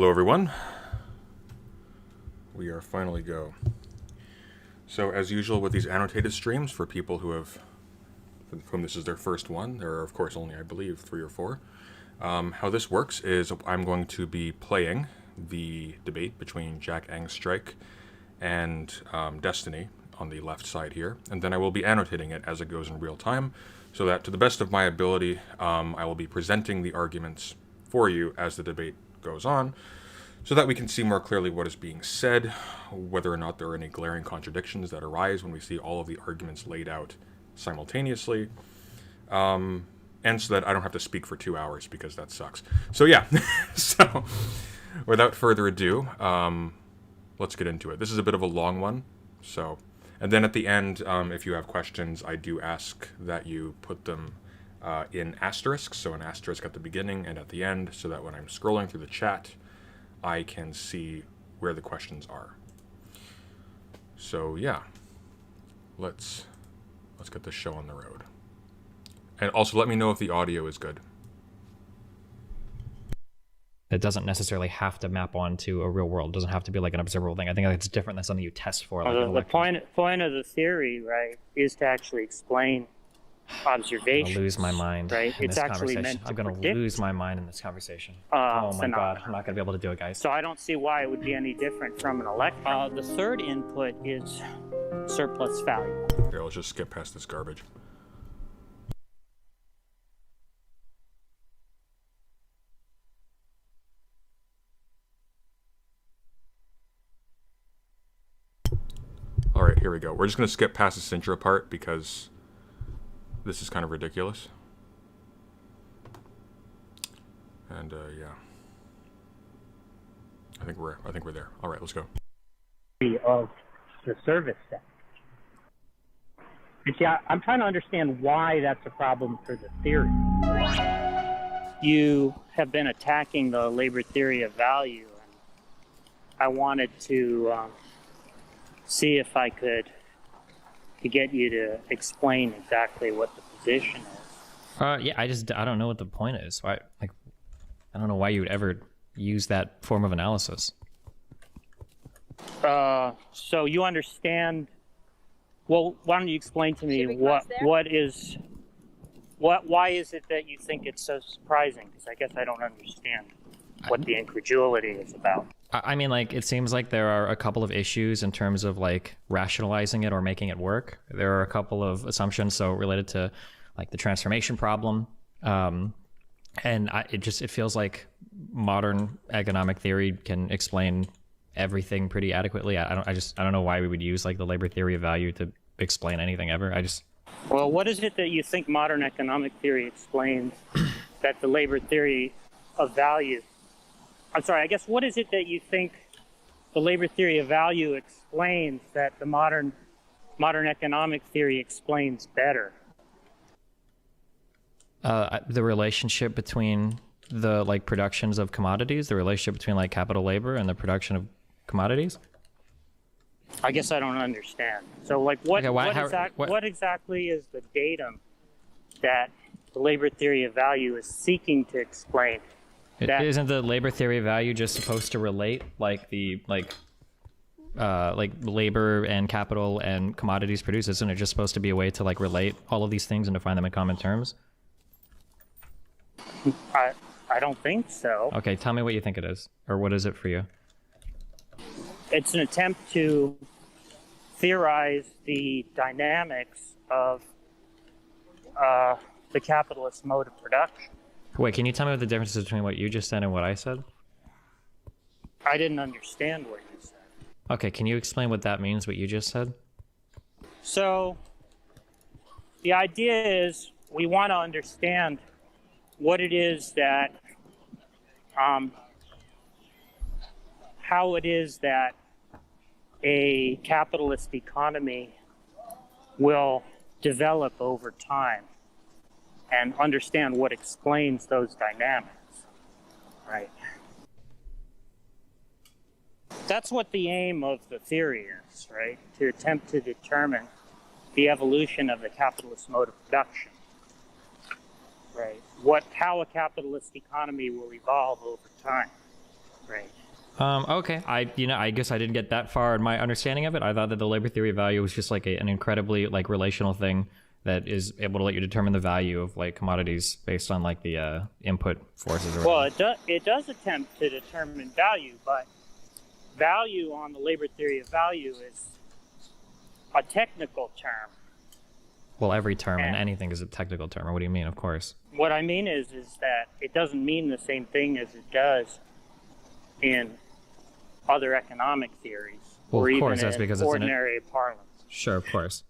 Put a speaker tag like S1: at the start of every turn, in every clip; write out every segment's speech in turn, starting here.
S1: Hello everyone. We are finally go. So as usual with these annotated streams, for people for whom this is their first one, there are of course only, I believe, 3 or 4. How this works is I'm going to be playing the debate between Jack Angstreich and Destiny on the left side here, and then I will be annotating it as it goes in real time, so that to the best of my ability, I will be presenting the arguments for you as the debate goes on, so that we can see more clearly what is being said, whether or not there are any glaring contradictions that arise when we see all of the arguments laid out simultaneously, and so that I don't have to speak for 2 hours, because that sucks. So yeah, so without further ado, let's get into it. This is a bit of a long one, so, and then at the end, if you have questions, I do ask that you put them in asterisks, so an asterisk at the beginning and at the end, so that when I'm scrolling through the chat, I can see where the questions are. So yeah, let's get this show on the road. And also let me know if the audio is good.
S2: It doesn't necessarily have to map onto a real world. It doesn't have to be like an observable thing. I think it's different than something you test for. Like
S3: the point of the theory, right, is to actually explain observations.
S2: I'm gonna lose my mind.
S3: Right,
S2: in
S3: it's
S2: this
S3: actually
S2: conversation.
S3: meant to
S2: I'm gonna
S3: predict,
S2: lose my mind in this conversation. Oh my god, I'm not gonna be able to do it, guys.
S3: So I don't see why it would be any different from an electron. The third input is surplus value.
S1: Here, let's just skip past this garbage. All right, here we go. We're just going to skip past this intro part because this is kind of ridiculous. And yeah, I think we're there. All right, let's go.
S4: Of the service set. And see, I'm trying to understand why that's a problem for the theory.
S3: You have been attacking the labor theory of value, and I wanted to see if I could get you to explain exactly what the position is.
S2: Yeah, I don't know what the point is. I don't know why you would ever use that form of analysis.
S3: So you understand? Well, why don't you explain to me why is it that you think it's so surprising? Because I guess I don't understand what the incredulity is about.
S2: I mean, like, it seems like there are a couple of issues in terms of like rationalizing it or making it work. There are a couple of assumptions, so related to like the transformation problem, and it feels like modern economic theory can explain everything pretty adequately. I don't know why we would use like the labor theory of value to explain anything ever.
S3: Well, what is it that you think modern economic theory explains that the labor theory of value? I'm sorry, I guess what is it that you think the labor theory of value explains that the modern economic theory explains better?
S2: The relationship between the like productions of commodities, the relationship between like capital labor and the production of commodities.
S3: I guess I don't understand. So like what exactly is the datum that the labor theory of value is seeking to explain?
S2: Isn't the labor theory of value just supposed to relate like the labor and capital and commodities produced? Isn't it just supposed to be a way to like relate all of these things and to find them in common terms?
S3: I don't think so.
S2: Okay, tell me what you think it is, or what is it for you?
S3: It's an attempt to theorize the dynamics of the capitalist mode of production.
S2: Wait, can you tell me what the difference is between what you just said and what I said?
S3: I didn't understand what you said.
S2: Okay, can you explain what that means, what you just said?
S3: So, the idea is we want to understand what it is that, how it is that a capitalist economy will develop over time, and understand what explains those dynamics, right? That's what the aim of the theory is, right? To attempt to determine the evolution of the capitalist mode of production, right? How a capitalist economy will evolve over time, right?
S2: Okay. I guess I didn't get that far in my understanding of it. I thought that the labor theory of value was just like an incredibly like relational thing that is able to let you determine the value of like commodities based on like the input forces. Or
S3: Well, it does attempt to determine value, but value on the labor theory of value is a technical term.
S2: well, every term in anything is a technical term. Or what do you mean? Of course.
S3: What I mean is that it doesn't mean the same thing as it does in other economic theories,
S2: Well,
S3: or
S2: of course,
S3: even
S2: that's
S3: in
S2: because it's
S3: ordinary parlance.
S2: Sure, of course.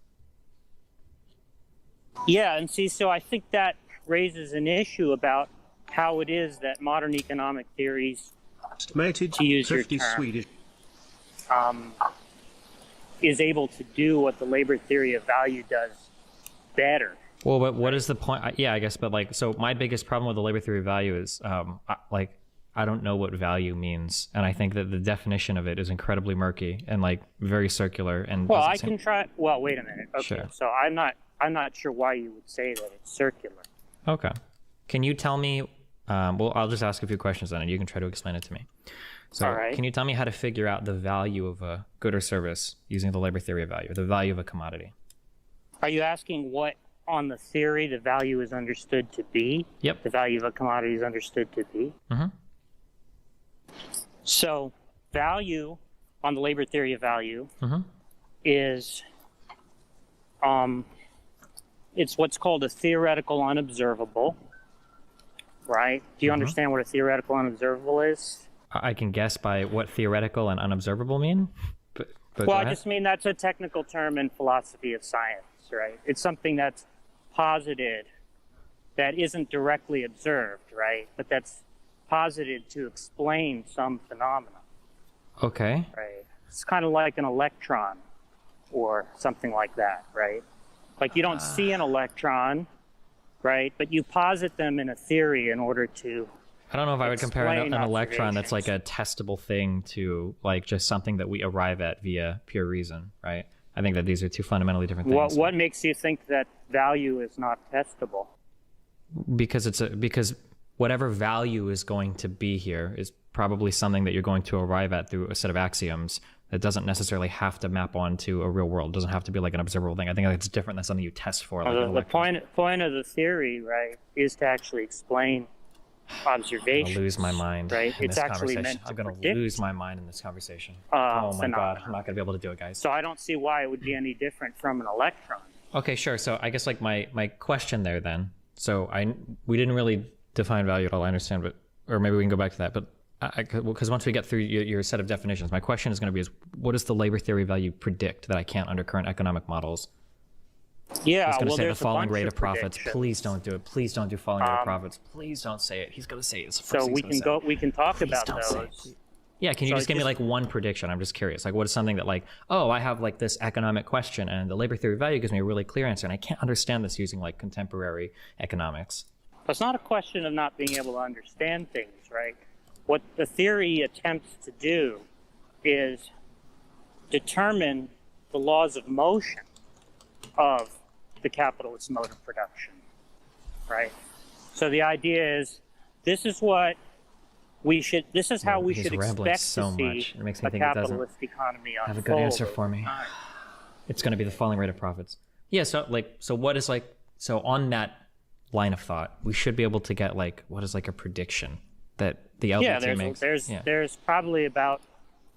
S3: Yeah, and see, so I think that raises an issue about how it is that modern economic theories,
S5: Estimated
S3: to use your
S5: 50
S3: term,
S5: Swedish.
S3: is able to do what the labor theory of value does better.
S2: Well, but what is the point? Yeah, I guess. But like, so my biggest problem with the labor theory of value is, I don't know what value means, and I think that the definition of it is incredibly murky and like very circular. And
S3: Well, I can try. Well, wait a minute. Okay,
S2: Sure.
S3: so I'm not sure why you would say that it's circular.
S2: Okay. Can you tell me? Well, I'll just ask a few questions then, and you can try to explain it to me. So,
S3: All right.
S2: Can you tell me how to figure out the value of a good or service using the labor theory of value, the value of a commodity?
S3: Are you asking what on the theory the value is understood to be?
S2: Yep.
S3: The value of a commodity is understood to be.
S2: Mm-hmm.
S3: So, value on the labor theory of value
S2: Mm-hmm.
S3: is it's what's called a theoretical unobservable, right? Do you understand what a theoretical unobservable is?
S2: I can guess by what theoretical and unobservable mean. But
S3: Well,
S2: go
S3: I
S2: ahead.
S3: just mean that's a technical term in philosophy of science, right? It's something that's posited that isn't directly observed, right? But that's posited to explain some phenomena,
S2: Okay.
S3: right? It's kind of like an electron or something like that, right? Like you don't see an electron, right? But you posit them in a theory in order to
S2: I don't know if I would compare an
S3: explain
S2: electron that's like
S3: observations.
S2: a testable thing to like just something that we arrive at via pure reason, right? I think that these are two fundamentally different things.
S3: What makes you think that value is not testable?
S2: Because whatever value is going to be here is probably something that you're going to arrive at through a set of axioms that doesn't necessarily have to map onto a real world. It doesn't have to be like an observable thing. I think it's different than something you test for. Like an
S3: The
S2: electron.
S3: point of the theory, right, is to actually explain
S2: I'm
S3: observations.
S2: gonna lose my mind
S3: right?
S2: in
S3: It's
S2: this
S3: actually
S2: conversation.
S3: meant to
S2: I'm gonna
S3: predict
S2: lose my mind in this conversation. Oh my god,
S3: phenomena.
S2: I'm not gonna be able to do it, guys.
S3: So I don't see why it would be any different from an electron.
S2: Okay, sure. So I guess like my question there then. So we didn't really define value at all. I understand, but or maybe we can go back to that. But because once we get through your set of definitions, my question is going to be: what does the labor theory value predict that I can't under current economic models?
S3: Yeah,
S2: He's going to
S3: well,
S2: say the
S3: there's a
S2: falling
S3: bunch
S2: rate
S3: of
S2: of profits.
S3: predictions.
S2: Please don't do it. Please don't do falling rate of profits. Please don't say it. He's going to say it. It's the first
S3: So
S2: thing
S3: we
S2: he's
S3: can
S2: gonna
S3: go.
S2: say.
S3: We can talk
S2: Please
S3: about
S2: don't say it,
S3: those.
S2: please. Yeah, can you
S3: So
S2: just give me like one prediction? I'm just curious. Like, what is something that like, oh, I have like this economic question, and the labor theory of value gives me a really clear answer, and I can't understand this using like contemporary economics.
S3: It's not a question of not being able to understand things, right? What the theory attempts to do is determine the laws of motion of the capitalist mode of production, right? So the idea is, this is what we should. This is how we
S2: He's
S3: should
S2: rambling
S3: expect
S2: so
S3: to see
S2: much. It makes me
S3: a
S2: think it doesn't
S3: capitalist economy unfold.
S2: have a good answer for
S3: over
S2: me.
S3: time.
S2: It's going to be the falling rate of profits. Yeah. So what is like? So on that line of thought, we should be able to get like what is like a prediction that the LBT
S3: Yeah,
S2: makes.
S3: there's probably about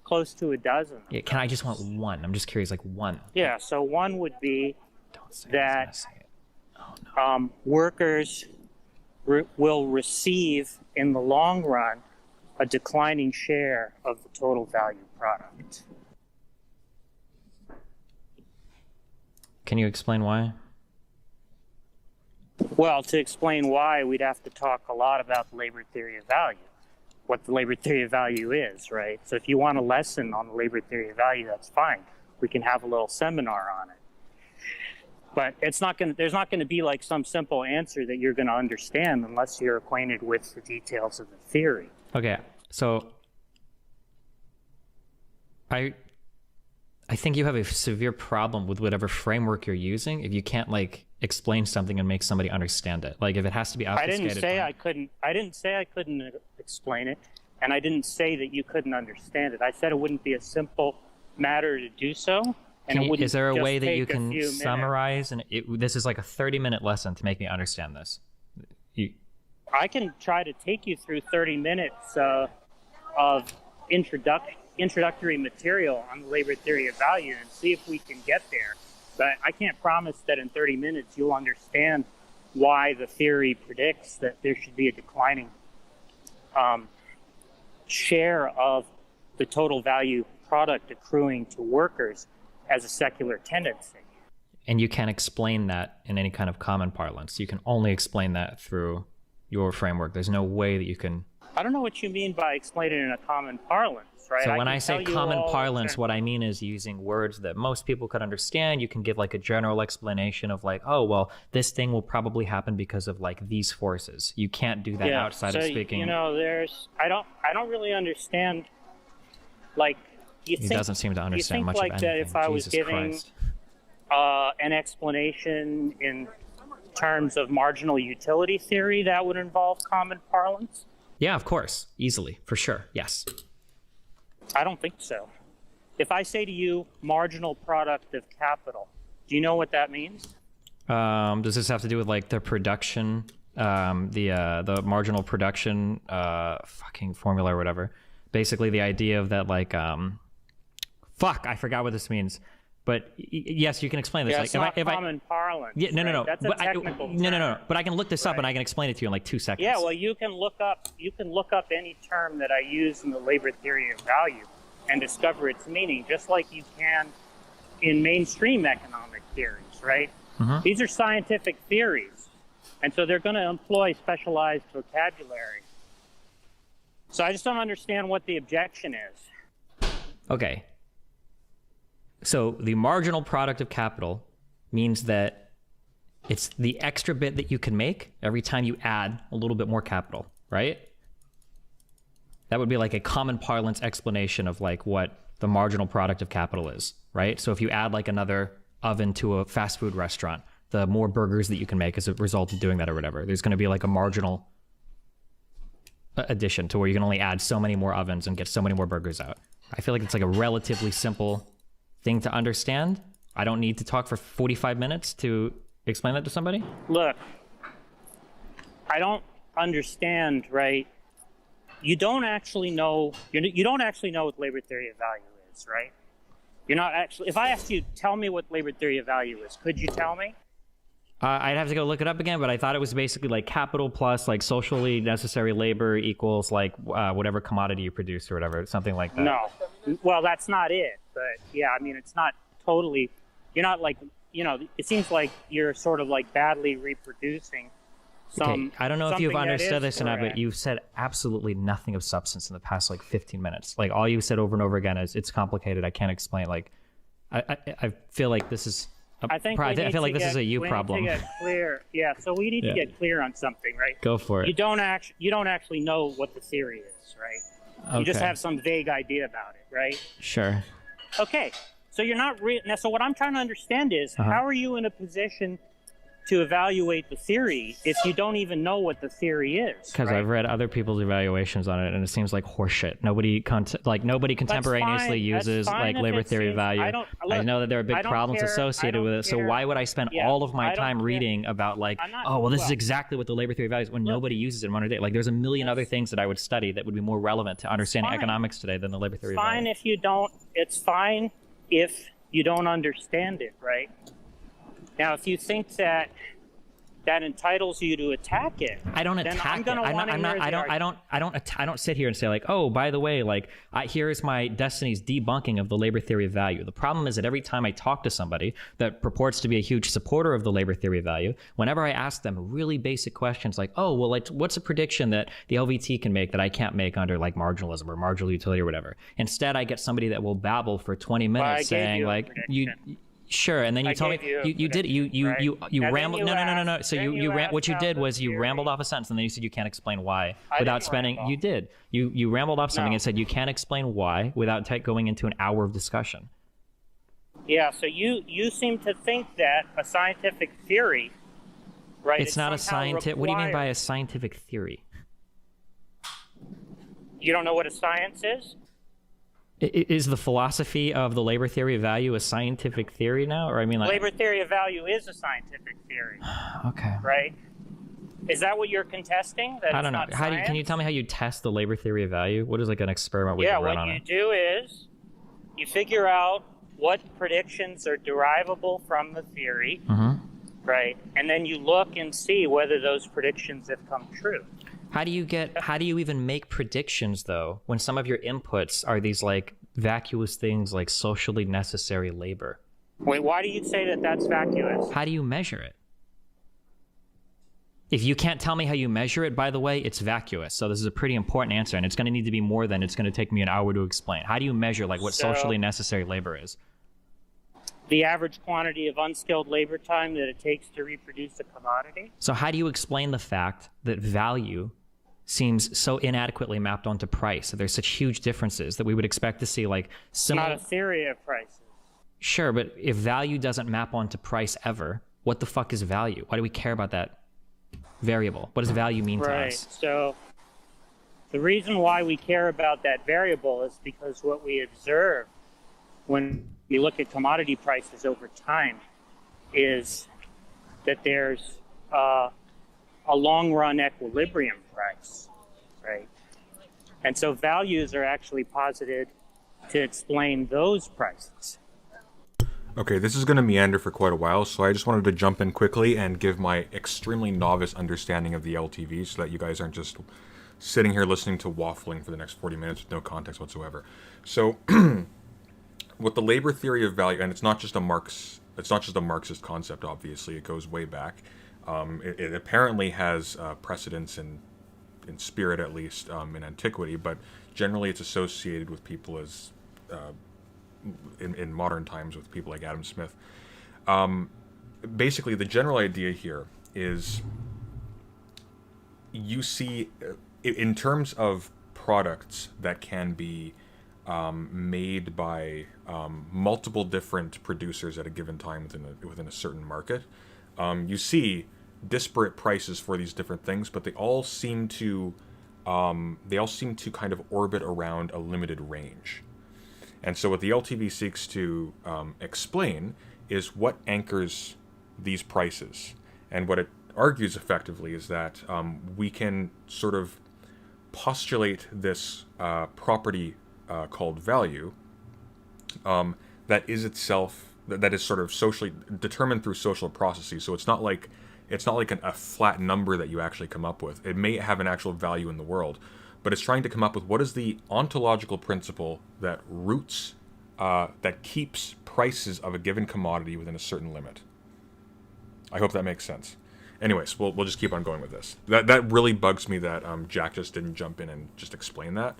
S3: close to a dozen.
S2: Yeah, can I just want one? I'm just curious, like one.
S3: Yeah, so one would be
S2: Don't say
S3: that
S2: it. I was gonna say it.
S3: workers will receive in the long run a declining share of the total value product.
S2: Can you explain why?
S3: Well, to explain why, we'd have to talk a lot about the labor theory of value, what the labor theory of value is, right? So if you want a lesson on the labor theory of value, that's fine. We can have a little seminar on it. But there's not going to be like some simple answer that you're going to understand unless you're acquainted with the details of the theory.
S2: Okay, so I think you have a severe problem with whatever framework you're using if you can't like explain something and make somebody understand it. Like if it has to be
S3: I
S2: obfuscated.
S3: didn't say I couldn't explain it. And I didn't say that you couldn't understand it. I said it wouldn't be a simple matter to do so. And
S2: Is there a way that you
S3: take a few
S2: can
S3: minutes.
S2: summarize? And this is like a 30-minute lesson to make me understand this.
S3: I can try to take you through 30 minutes of introductory material on the labor theory of value and see if we can get there. But I can't promise that in 30 minutes you'll understand why the theory predicts that there should be a declining share of the total value product accruing to workers as a secular tendency.
S2: And you can't explain that in any kind of common parlance. You can only explain that through your framework. There's no way that you can...
S3: I don't know what you mean by explaining it in a common parlance, right?
S2: So when I
S3: can
S2: say
S3: tell you
S2: common
S3: all
S2: parlance, what I mean is using words that most people could understand. You can give like a general explanation of like, oh, well, this thing will probably happen because of like these forces. You can't do that outside of speaking.
S3: You know, I don't really understand, like,
S2: He doesn't seem to understand much of anything.
S3: That if I was
S2: Jesus
S3: giving
S2: Christ.
S3: An explanation in terms of marginal utility theory, that would involve common parlance?
S2: Yeah, of course. Easily. For sure. Yes.
S3: I don't think so. If I say to you, marginal product of capital, do you know what that means?
S2: Does this have to do with like the production, the marginal production fucking formula or whatever? Basically the idea of that like, fuck, I forgot what this means. But yes, you can explain this.
S3: Yeah,
S2: like,
S3: it's not common parlance.
S2: Yeah, no,
S3: right?
S2: no.
S3: That's a technical term.
S2: No. But I can look this up and I can explain it to you in like 2 seconds.
S3: Yeah, well, you can look up any term that I use in the labor theory of value and discover its meaning, just like you can in mainstream economic theories, right?
S2: Mm-hmm.
S3: These are scientific theories, and so they're going to employ specialized vocabulary. So I just don't understand what the objection is.
S2: Okay. So the marginal product of capital means that it's the extra bit that you can make every time you add a little bit more capital, right? That would be like a common parlance explanation of like what the marginal product of capital is, right? So if you add like another oven to a fast food restaurant, the more burgers that you can make as a result of doing that or whatever, there's going to be like a marginal addition to where you can only add so many more ovens and get so many more burgers out. I feel like it's like a relatively simple thing to understand. I don't need to talk for 45 minutes to explain that to somebody.
S3: Look, I don't understand, right? You don't actually know what labor theory of value is, right? You're not actually, if I asked you, tell me what labor theory of value is, could you tell me?
S2: I'd have to go look it up again, but I thought it was basically like capital plus like socially necessary labor equals like whatever commodity you produce or whatever, something like that.
S3: No. Well, that's not it. But yeah, I mean, it's not totally, you're not like, it seems like you're sort of like badly reproducing some.
S2: Okay, I don't know if you've understood this or not, but
S3: correct.
S2: you've said absolutely nothing of substance in the past like 15 minutes. Like all you've said over and over again is it's complicated. I can't explain. Like, I feel like this is.
S3: I feel like
S2: this is a you problem.
S3: We need to get clear. Yeah, so we need to get clear on something, right?
S2: Go for it.
S3: You don't actually know what the theory is, right? You just have some vague idea about it, right?
S2: Sure.
S3: Okay, so you're not now. So what I'm trying to understand is how are you in a position to evaluate the theory if you don't even know what the theory is?
S2: Because
S3: right?
S2: I've read other people's evaluations on it, and it seems like horseshit. Nobody contemporaneously uses like labor theory of value. I know that there are big problems associated with it. So why would I spend all of my time reading about like, this is exactly what the labor theory of value is when nobody uses it in modern day? Like, there's a million other things that I would study that would be more relevant to understanding economics today than the labor theory of value.
S3: Fine if you don't. It's fine if you don't understand it, right? Now, if you think that entitles you to attack it, I don't attack it.
S2: I don't sit here and say like, oh, by the way, like here's my Destiny's debunking of the labor theory of value. The problem is that every time I talk to somebody that purports to be a huge supporter of the labor theory of value, whenever I ask them really basic questions like, oh, well, like what's a prediction that the LVT can make that I can't make under like marginalism or marginal utility or whatever? Instead, I get somebody that will babble for 20 minutes saying like, Sure, and then you told me you rambled. No. So what you did was you rambled off a sentence, and then you said you can't explain why without spending. You did. You rambled off something and said you can't explain why without going into an hour of discussion.
S3: Yeah. So you seem to think that a scientific theory, right?
S2: It's not a scientific. What do you mean by a scientific theory?
S3: You don't know what a science is?
S2: Is the philosophy of the labor theory of value a scientific theory now? Or I mean, like...
S3: Labor theory of value is a scientific theory.
S2: Okay.
S3: Right? Is that what you're contesting? That
S2: I don't know.
S3: Not science?
S2: Can you tell me how you test the labor theory of value? What is like an experiment we can run on it?
S3: Yeah, what you do is you figure out what predictions are derivable from the theory, right? And then you look and see whether those predictions have come true.
S2: How do you even make predictions though, when some of your inputs are these like vacuous things like socially necessary labor?
S3: Wait, why do you say that that's vacuous?
S2: How do you measure it? If you can't tell me how you measure it, by the way, it's vacuous. So this is a pretty important answer, and it's going to need to be more than it's going to take me an hour to explain. How do you measure like what socially necessary labor is?
S3: The average quantity of unskilled labor time that it takes to reproduce a commodity.
S2: So how do you explain the fact that value seems so inadequately mapped onto price? That there's such huge differences that we would expect to see like similar...
S3: Not a theory of prices.
S2: Sure, but if value doesn't map onto price ever, what the fuck is value? Why do we care about that variable? What does value mean to us?
S3: Right. So the reason why we care about that variable is because what we observe when we look at commodity prices over time is that there's a long-run equilibrium price, right? And so values are actually posited to explain those prices.
S1: Okay, this is going to meander for quite a while, so I just wanted to jump in quickly and give my extremely novice understanding of the LTV so that you guys aren't just sitting here listening to waffling for the next 40 minutes with no context whatsoever. So, with the labor theory of value, and it's not just a Marxist concept, obviously, it goes way back. It apparently has precedence in spirit, at least, in antiquity, but generally it's associated with people as... in modern times with people like Adam Smith. Basically, the general idea here is you see, in terms of products that can be made by multiple different producers at a given time within a certain market, you see disparate prices for these different things, but they all seem to kind of orbit around a limited range. And so what the LTV seeks to explain is what anchors these prices. And what it argues effectively is that we can sort of postulate this property called value that is itself, that is sort of socially determined through social processes. So it's not like a flat number that you actually come up with. It may have an actual value in the world, but it's trying to come up with what is the ontological principle that that keeps prices of a given commodity within a certain limit. I hope that makes sense. Anyways, we'll just keep on going with this. That really bugs me that Jack just didn't jump in and just explain that,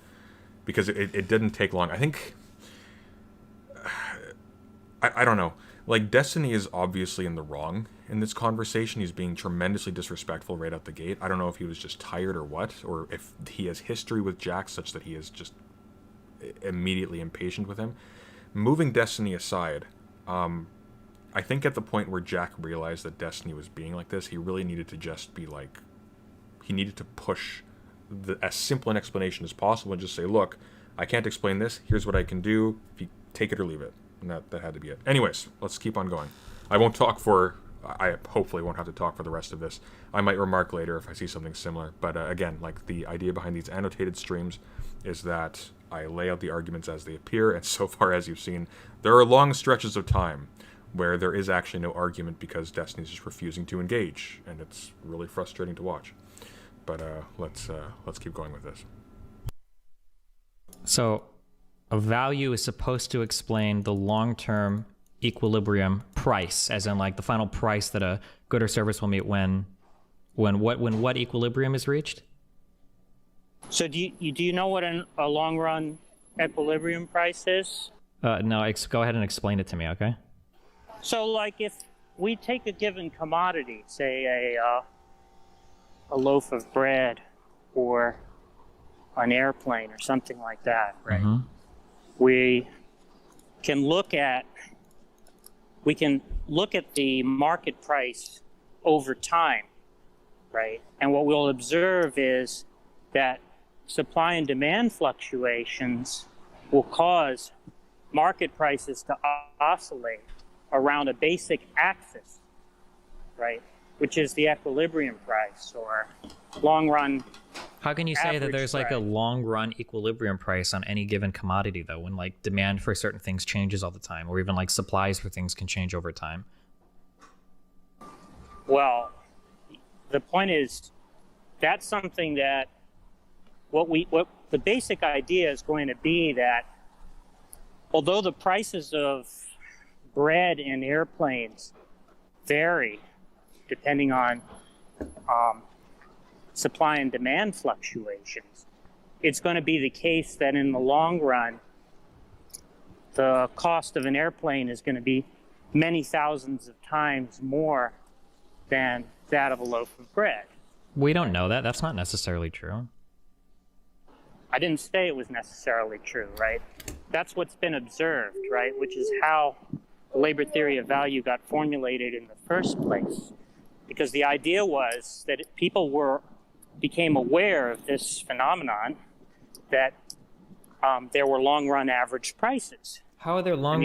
S1: because it didn't take long. I think... I don't know. Like, Destiny is obviously in the wrong in this conversation. He's being tremendously disrespectful right out the gate. I don't know if he was just tired or what, or if he has history with Jack such that he is just immediately impatient with him. Moving Destiny aside, I think at the point where Jack realized that Destiny was being like this, he really needed to just be like... He needed to push as simple an explanation as possible and just say, look, I can't explain this. Here's what I can do. If you take it or leave it. And that had to be it. Anyways, let's keep on going. I hopefully won't have to talk for the rest of this. I might remark later if I see something similar. But again, like, the idea behind these annotated streams is that I lay out the arguments as they appear, and so far as you've seen, there are long stretches of time where there is actually no argument because Destiny's just refusing to engage, and it's really frustrating to watch. But let's keep going with this.
S2: So, a value is supposed to explain the long-term equilibrium price, as in like the final price that a good or service will meet when what equilibrium is reached?
S3: So do you know what a long-run equilibrium price is?
S2: No, go ahead and explain it to me, okay?
S3: So, like, if we take a given commodity, say a loaf of bread or an airplane or something like that, right? Mm-hmm. We can look at the market price over time, right? And what we'll observe is that supply and demand fluctuations will cause market prices to oscillate around a basic axis, right, which is the equilibrium price or long run.
S2: How can you say that there's like a long run equilibrium price on any given commodity though, when like demand for certain things changes all the time, or even like supplies for things can change over time?
S3: Well, the point is that's something that what the basic idea is going to be that although the prices of bread and airplanes vary depending on supply and demand fluctuations, it's going to be the case that in the long run, the cost of an airplane is going to be many thousands of times more than that of a loaf of bread.
S2: We don't know that. That's not necessarily true.
S3: I didn't say it was necessarily true, right? That's what's been observed, right? Which is how the labor theory of value got formulated in the first place. Because the idea was that people became aware of this phenomenon that there were long-run average prices.
S2: How are there long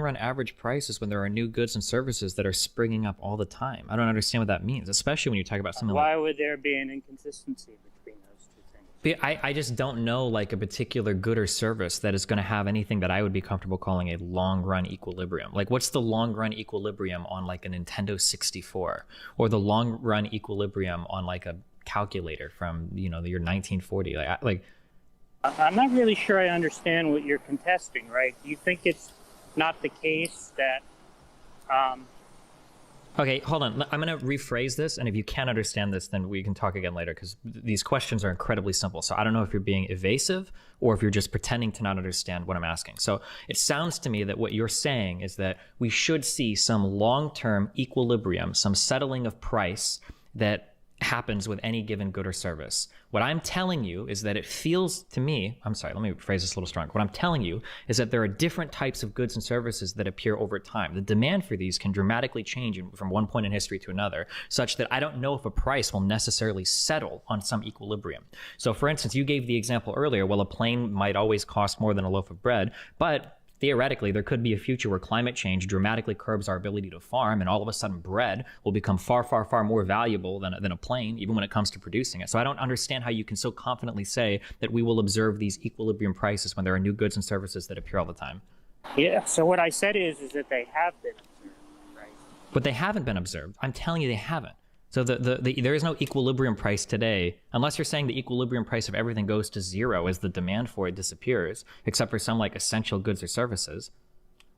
S2: run average prices when there are new goods and services that are springing up all the time? I don't understand what that means, especially when you talk about something
S3: Why would there be an inconsistency between those two things?
S2: I just don't know like a particular good or service that is going to have anything that I would be comfortable calling a long run equilibrium. Like what's the long run equilibrium on like a Nintendo 64 or the long run equilibrium on like a calculator from, you know, the year 1940?
S3: I'm not really sure I understand what you're contesting, right? Do you think it's not the case that...
S2: Okay, hold on. I'm going to rephrase this, and if you can't understand this, then we can talk again later, because these questions are incredibly simple. So I don't know if you're being evasive or if you're just pretending to not understand what I'm asking. So it sounds to me that what you're saying is that we should see some long-term equilibrium, some settling of price that happens with any given good or service. What I'm telling you is that it feels to me, I'm sorry, let me phrase this a little stronger. What I'm telling you is that there are different types of goods and services that appear over time. The demand for these can dramatically change from one point in history to another, such that I don't know if a price will necessarily settle on some equilibrium. So for instance, you gave the example earlier, well, a plane might always cost more than a loaf of bread, but theoretically, there could be a future where climate change dramatically curbs our ability to farm, and all of a sudden bread will become far, far, far more valuable than a plane, even when it comes to producing it. So I don't understand how you can so confidently say that we will observe these equilibrium prices when there are new goods and services that appear all the time.
S3: Yeah, so what I said is that they have been observed, right?
S2: But they haven't been observed. I'm telling you they haven't. So there is no equilibrium price today, unless you're saying the equilibrium price of everything goes to zero as the demand for it disappears, except for some like essential goods or services.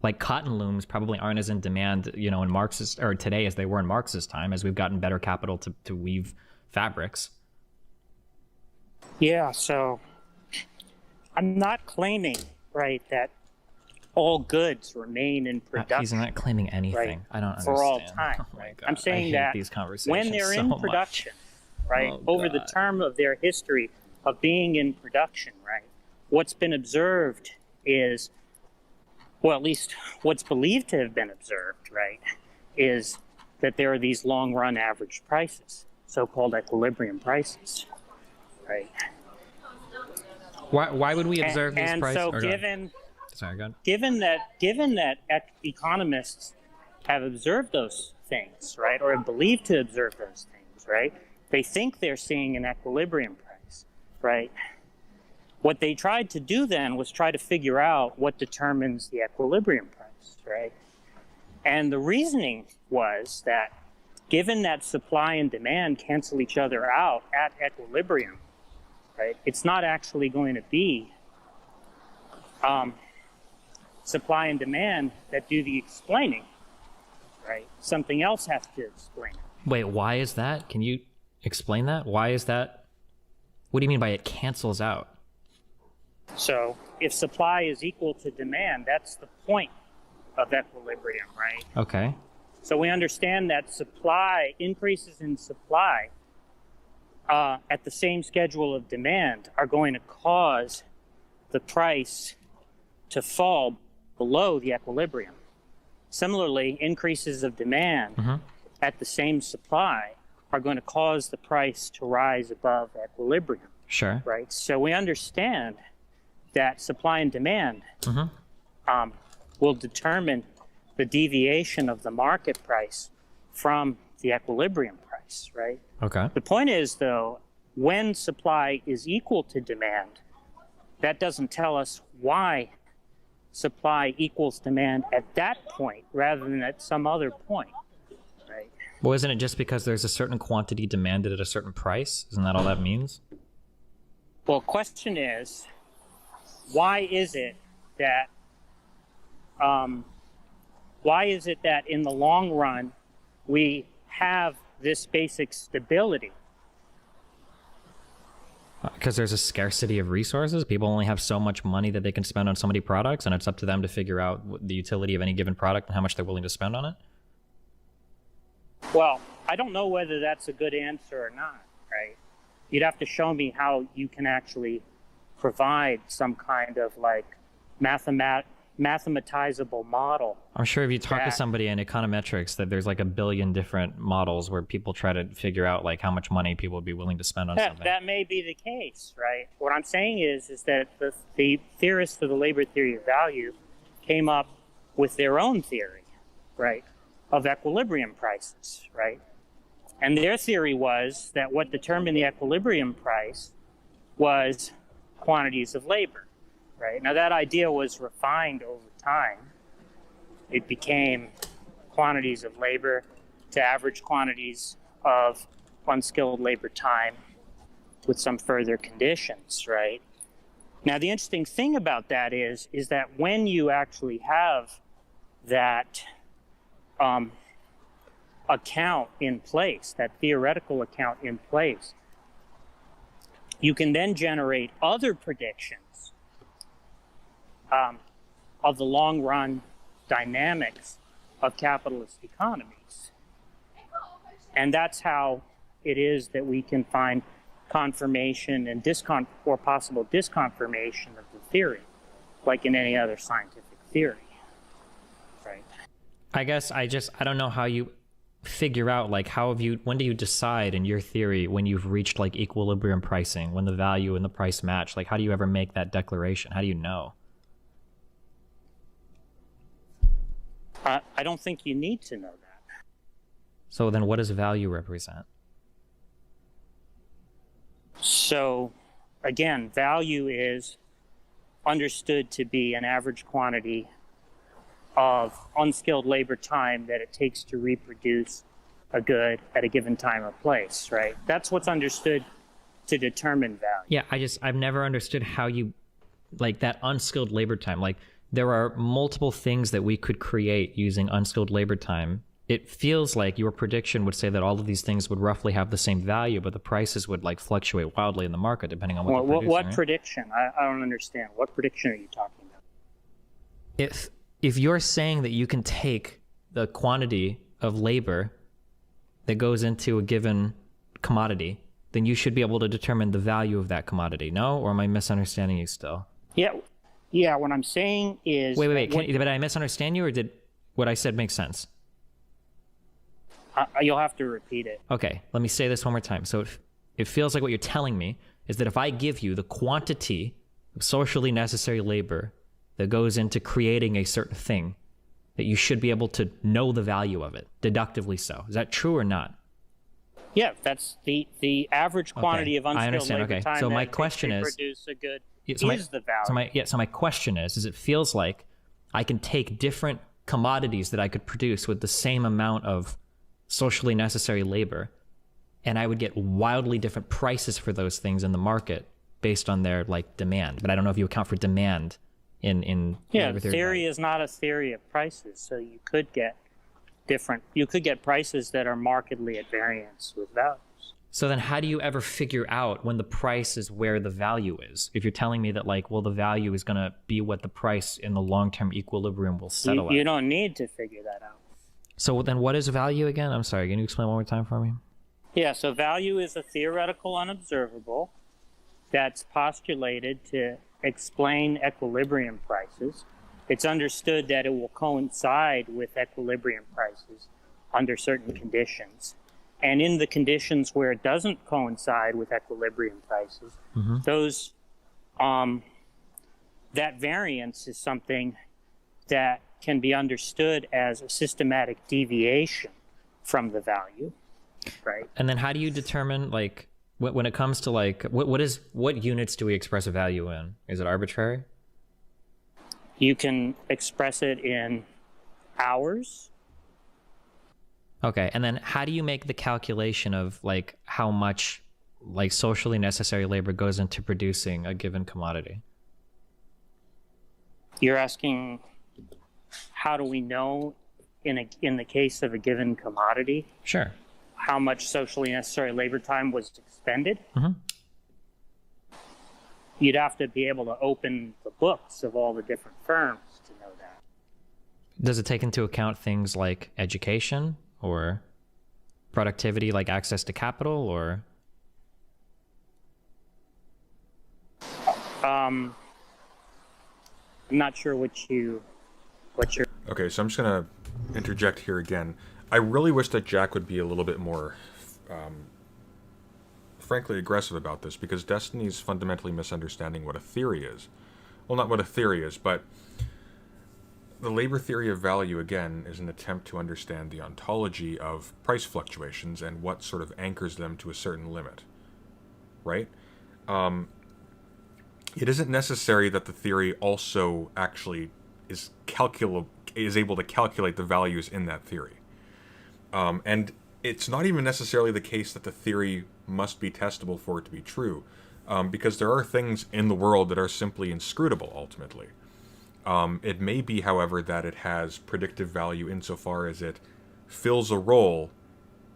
S2: Like cotton looms probably aren't as in demand, you know, in Marx's or today as they were in Marx's time, as we've gotten better capital to weave fabrics.
S3: Yeah, so I'm not claiming, right, that all goods remain in production.
S2: He's not claiming anything.
S3: Right,
S2: I don't understand.
S3: for all time.
S2: Oh my God.
S3: I'm saying that
S2: these
S3: when they're in production, right, over the term of their history of being in production, right, what's been observed is, well, at least what's believed to have been observed, right, is that there are these long-run average prices, so-called equilibrium prices, right?
S2: Why would we observe these prices?
S3: And so
S2: Sorry, go ahead.
S3: Given that economists have observed those things, right, or are believed to observe those things, right, they think they're seeing an equilibrium price, right? What they tried to do then was try to figure out what determines the equilibrium price, right? And the reasoning was that given that supply and demand cancel each other out at equilibrium, right, it's not actually going to be supply and demand that do the explaining, right? Something else has to explain it.
S2: Wait, why is that? Can you explain that? Why is that? What do you mean by it cancels out?
S3: So if supply is equal to demand, that's the point of equilibrium, right?
S2: Okay.
S3: So we understand that increases in supply at the same schedule of demand are going to cause the price to fall below the equilibrium. Similarly, increases of demand at the same supply are going to cause the price to rise above equilibrium.
S2: Sure.
S3: right? So we understand that supply and demand will determine the deviation of the market price from the equilibrium price, right?
S2: Okay.
S3: The point is, though, when supply is equal to demand, that doesn't tell us why supply equals demand at that point rather than at some other point, right?
S2: Well, isn't it just because there's a certain quantity demanded at a certain price? Isn't that all that means?
S3: Well, question is, why is it that in the long run we have this basic stability?
S2: Because there's a scarcity of resources. People only have so much money that they can spend on so many products, and it's up to them to figure out the utility of any given product and how much they're willing to spend on it.
S3: Well, I don't know whether that's a good answer or not, right? You'd have to show me how you can actually provide some kind of like mathematizable model.
S2: I'm sure if you talk to somebody in econometrics that there's like a billion different models where people try to figure out like how much money people would be willing to spend on something.
S3: That may be the case, right? What I'm saying is that the theorists of the labor theory of value came up with their own theory, right, of equilibrium prices, right? And their theory was that what determined the equilibrium price was quantities of labor, right? Now that idea was refined over time. It became quantities of labor to average quantities of unskilled labor time with some further conditions, right? Now the interesting thing about that is that when you actually have that account in place, that theoretical account in place, you can then generate other predictions of the long run dynamics of capitalist economies. And that's how it is that we can find confirmation and or possible disconfirmation of the theory, like in any other scientific theory, right?
S2: I guess I don't know how you figure out like when do you decide in your theory when you've reached like equilibrium pricing, when the value and the price match? Like how do you ever make that declaration? How do you know?
S3: I don't think you need to know that.
S2: So then what does value represent?
S3: So again, value is understood to be an average quantity of unskilled labor time that it takes to reproduce a good at a given time or place, right? That's what's understood to determine value.
S2: Yeah, I've never understood how you, like that unskilled labor time, like there are multiple things that we could create using unskilled labor time. It feels like your prediction would say that all of these things would roughly have the same value, but the prices would like fluctuate wildly in the market depending on what they're producing.
S3: What
S2: right?
S3: prediction? I don't understand. What prediction are you talking about?
S2: If you're saying that you can take the quantity of labor that goes into a given commodity, then you should be able to determine the value of that commodity. No? Or am I misunderstanding you still?
S3: Yeah, what I'm saying is...
S2: Wait. Did I misunderstand you, or did what I said make sense?
S3: You'll have to repeat it.
S2: Okay, let me say this one more time. So it feels like what you're telling me is that if I give you the quantity of socially necessary labor that goes into creating a certain thing, that you should be able to know the value of it, deductively so. Is that true or not?
S3: Yeah, that's the average quantity of unskilled labor time
S2: so
S3: that
S2: my question is,
S3: produce a good
S2: is
S3: the value.
S2: So my question is it feels like I can take different commodities that I could produce with the same amount of socially necessary labor, and I would get wildly different prices for those things in the market based on their like demand. But I don't know if you account for demand in
S3: the theory is not a theory of prices, so you could get prices that are markedly at variance with values.
S2: So then how do you ever figure out when the price is where the value is? If you're telling me that like, well, the value is going to be what the price in the long-term equilibrium will settle at.
S3: You don't need to figure that out.
S2: So then what is value again? I'm sorry, can you explain one more time for me?
S3: Yeah, so value is a theoretical unobservable that's postulated to explain equilibrium prices. It's understood that it will coincide with equilibrium prices under certain conditions. And in the conditions where it doesn't coincide with equilibrium prices, those that variance is something that can be understood as a systematic deviation from the value, right?
S2: And then how do you determine, like, when it comes to, like, what units do we express a value in? Is it arbitrary?
S3: You can express it in hours.
S2: Okay, and then how do you make the calculation of, like, how much, like, socially necessary labor goes into producing a given commodity?
S3: You're asking, how do we know in the case of a given commodity
S2: Sure.
S3: how much socially necessary labor time was expended? You'd have to be able to open the books of all the different firms to know that.
S2: Does it take into account things like education or productivity, like access to capital, or?
S3: I'm not sure what you're.
S1: Okay, so I'm just going to interject here again. I really wish that Jack would be a little bit more, frankly, aggressive about this, because Destiny's fundamentally misunderstanding what a theory is. Well, not what a theory is, but the labor theory of value, again, is an attempt to understand the ontology of price fluctuations and what sort of anchors them to a certain limit, right? It isn't necessary that the theory also actually is able to calculate the values in that theory. And it's not even necessarily the case that the theory must be testable for it to be true, because there are things in the world that are simply inscrutable, ultimately. It may be, however, that it has predictive value insofar as it fills a role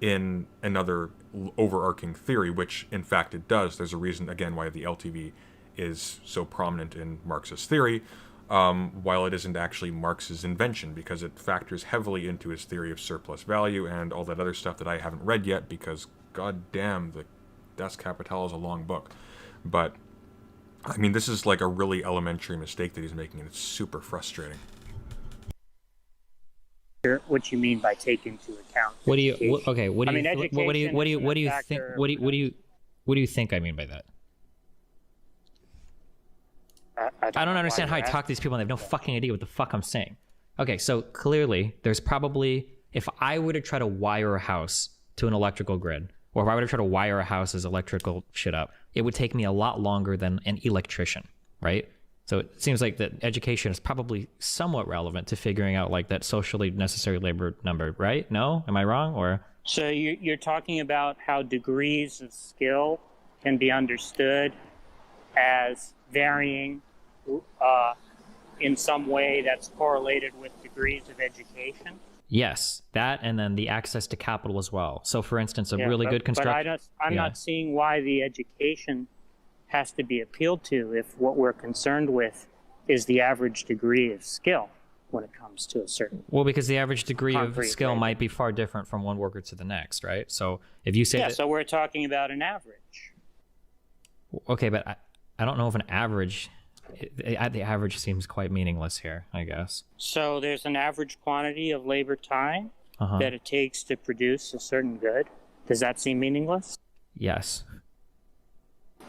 S1: in another overarching theory, which, in fact, it does. There's a reason, again, why the LTV is so prominent in Marx's theory, while it isn't actually Marx's invention, because it factors heavily into his theory of surplus value and all that other stuff that I haven't read yet, because, goddamn, the Das Kapital is a long book. But, I mean, this is like a really elementary mistake that he's making, and it's super frustrating.
S3: What you mean by take into account?
S2: What do you?
S3: education.
S2: Okay. What do
S3: I
S2: you?
S3: mean,
S2: What do you? What do you?
S3: education
S2: What do you
S3: is a
S2: think?
S3: factor.
S2: What do you think I mean by that? I don't understand how I talk to these people and they have no fucking idea what the fuck I'm saying. Okay, so clearly there's probably, if I were to try to wire a house to an electrical grid, or if I were to try to wire a house's electrical shit up, it would take me a lot longer than an electrician, right? So it seems like that education is probably somewhat relevant to figuring out, like, that socially necessary labor number, right? No? Am I wrong? Or?
S3: So you're talking about how degrees of skill can be understood as varying in some way that's correlated with degrees of education?
S2: Yes, that, and then the access to capital as well. So, for instance, good construction.
S3: But I'm not seeing why the education has to be appealed to if what we're concerned with is the average degree of skill when it comes to a certain.
S2: Well, because the average degree of
S3: concrete
S2: skill
S3: labor.
S2: might be far different from one worker to the next, right? So, if you say
S3: Yeah,
S2: that,
S3: so we're talking about an average.
S2: okay, but I don't know if an average. The average seems quite meaningless here, I guess.
S3: So there's an average quantity of labor time that it takes to produce a certain good. Does that seem meaningless?
S2: Yes.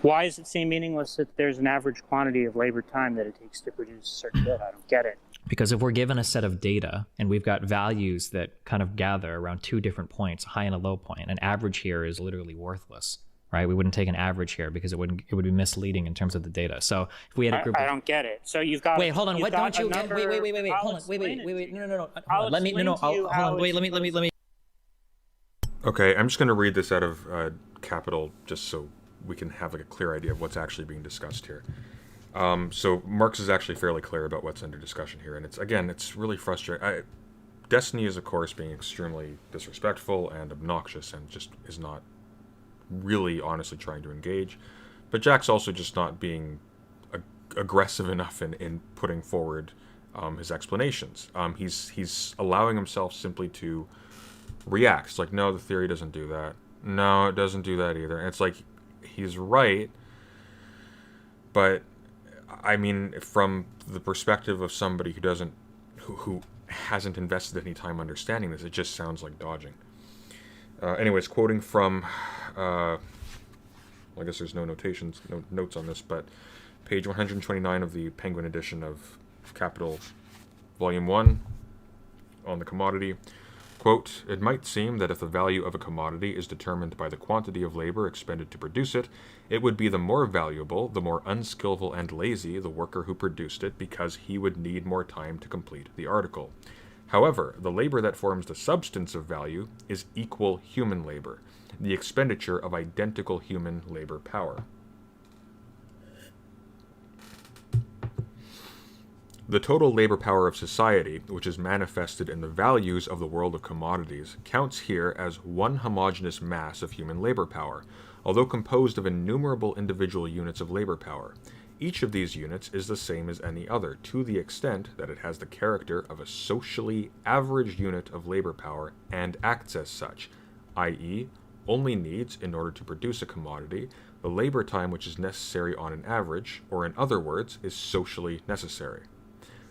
S3: Why does it seem meaningless if there's an average quantity of labor time that it takes to produce a certain good? I don't get it.
S2: Because if we're given a set of data and we've got values that kind of gather around two different points, a high and a low point, an average here is literally worthless, right? We wouldn't take an average here because it would be misleading in terms of the data. So if we had a group,
S3: I don't get it. So you've got.
S2: Wait, hold on.
S3: you've
S2: What
S3: got
S2: don't you
S3: a
S2: get?
S3: number-
S2: Wait.
S3: I'll
S2: Hold on.
S3: explain it to
S2: Wait.
S3: you.
S2: No.
S3: I'll
S2: Let me. No.
S3: explain to you
S2: Hold
S3: how
S2: on. Wait.
S3: it's
S2: Let me.
S1: Okay, I'm just going to read this out of Capital just so we can have like a clear idea of what's actually being discussed here. So Marx is actually fairly clear about what's under discussion here, and it's really frustrating. Destiny is, of course, being extremely disrespectful and obnoxious and just is not really honestly trying to engage. But Jack's also just not being aggressive enough in putting forward his explanations. He's allowing himself simply to react. It's like, no, the theory doesn't do that. No, it doesn't do that either. And it's like, he's right, but I mean, from the perspective of somebody who hasn't invested any time understanding this, it just sounds like dodging. Anyways, quoting from, well, I guess there's no notations, no notes on this, but page 129 of the Penguin edition of Capital, Volume 1, on the commodity. Quote, "It might seem that if the value of a commodity is determined by the quantity of labor expended to produce it, it would be the more valuable, the more unskillful and lazy the worker who produced it, because he would need more time to complete the article. However, the labor that forms the substance of value is equal human labor, the expenditure of identical human labor power." The total labor power of society, which is manifested in the values of the world of commodities, counts here as one homogeneous mass of human labor power, although composed of innumerable individual units of labor power. Each of these units is the same as any other, to the extent that it has the character of a socially average unit of labor power and acts as such, i.e., only needs, in order to produce a commodity, the labor time which is necessary on an average, or in other words, is socially necessary.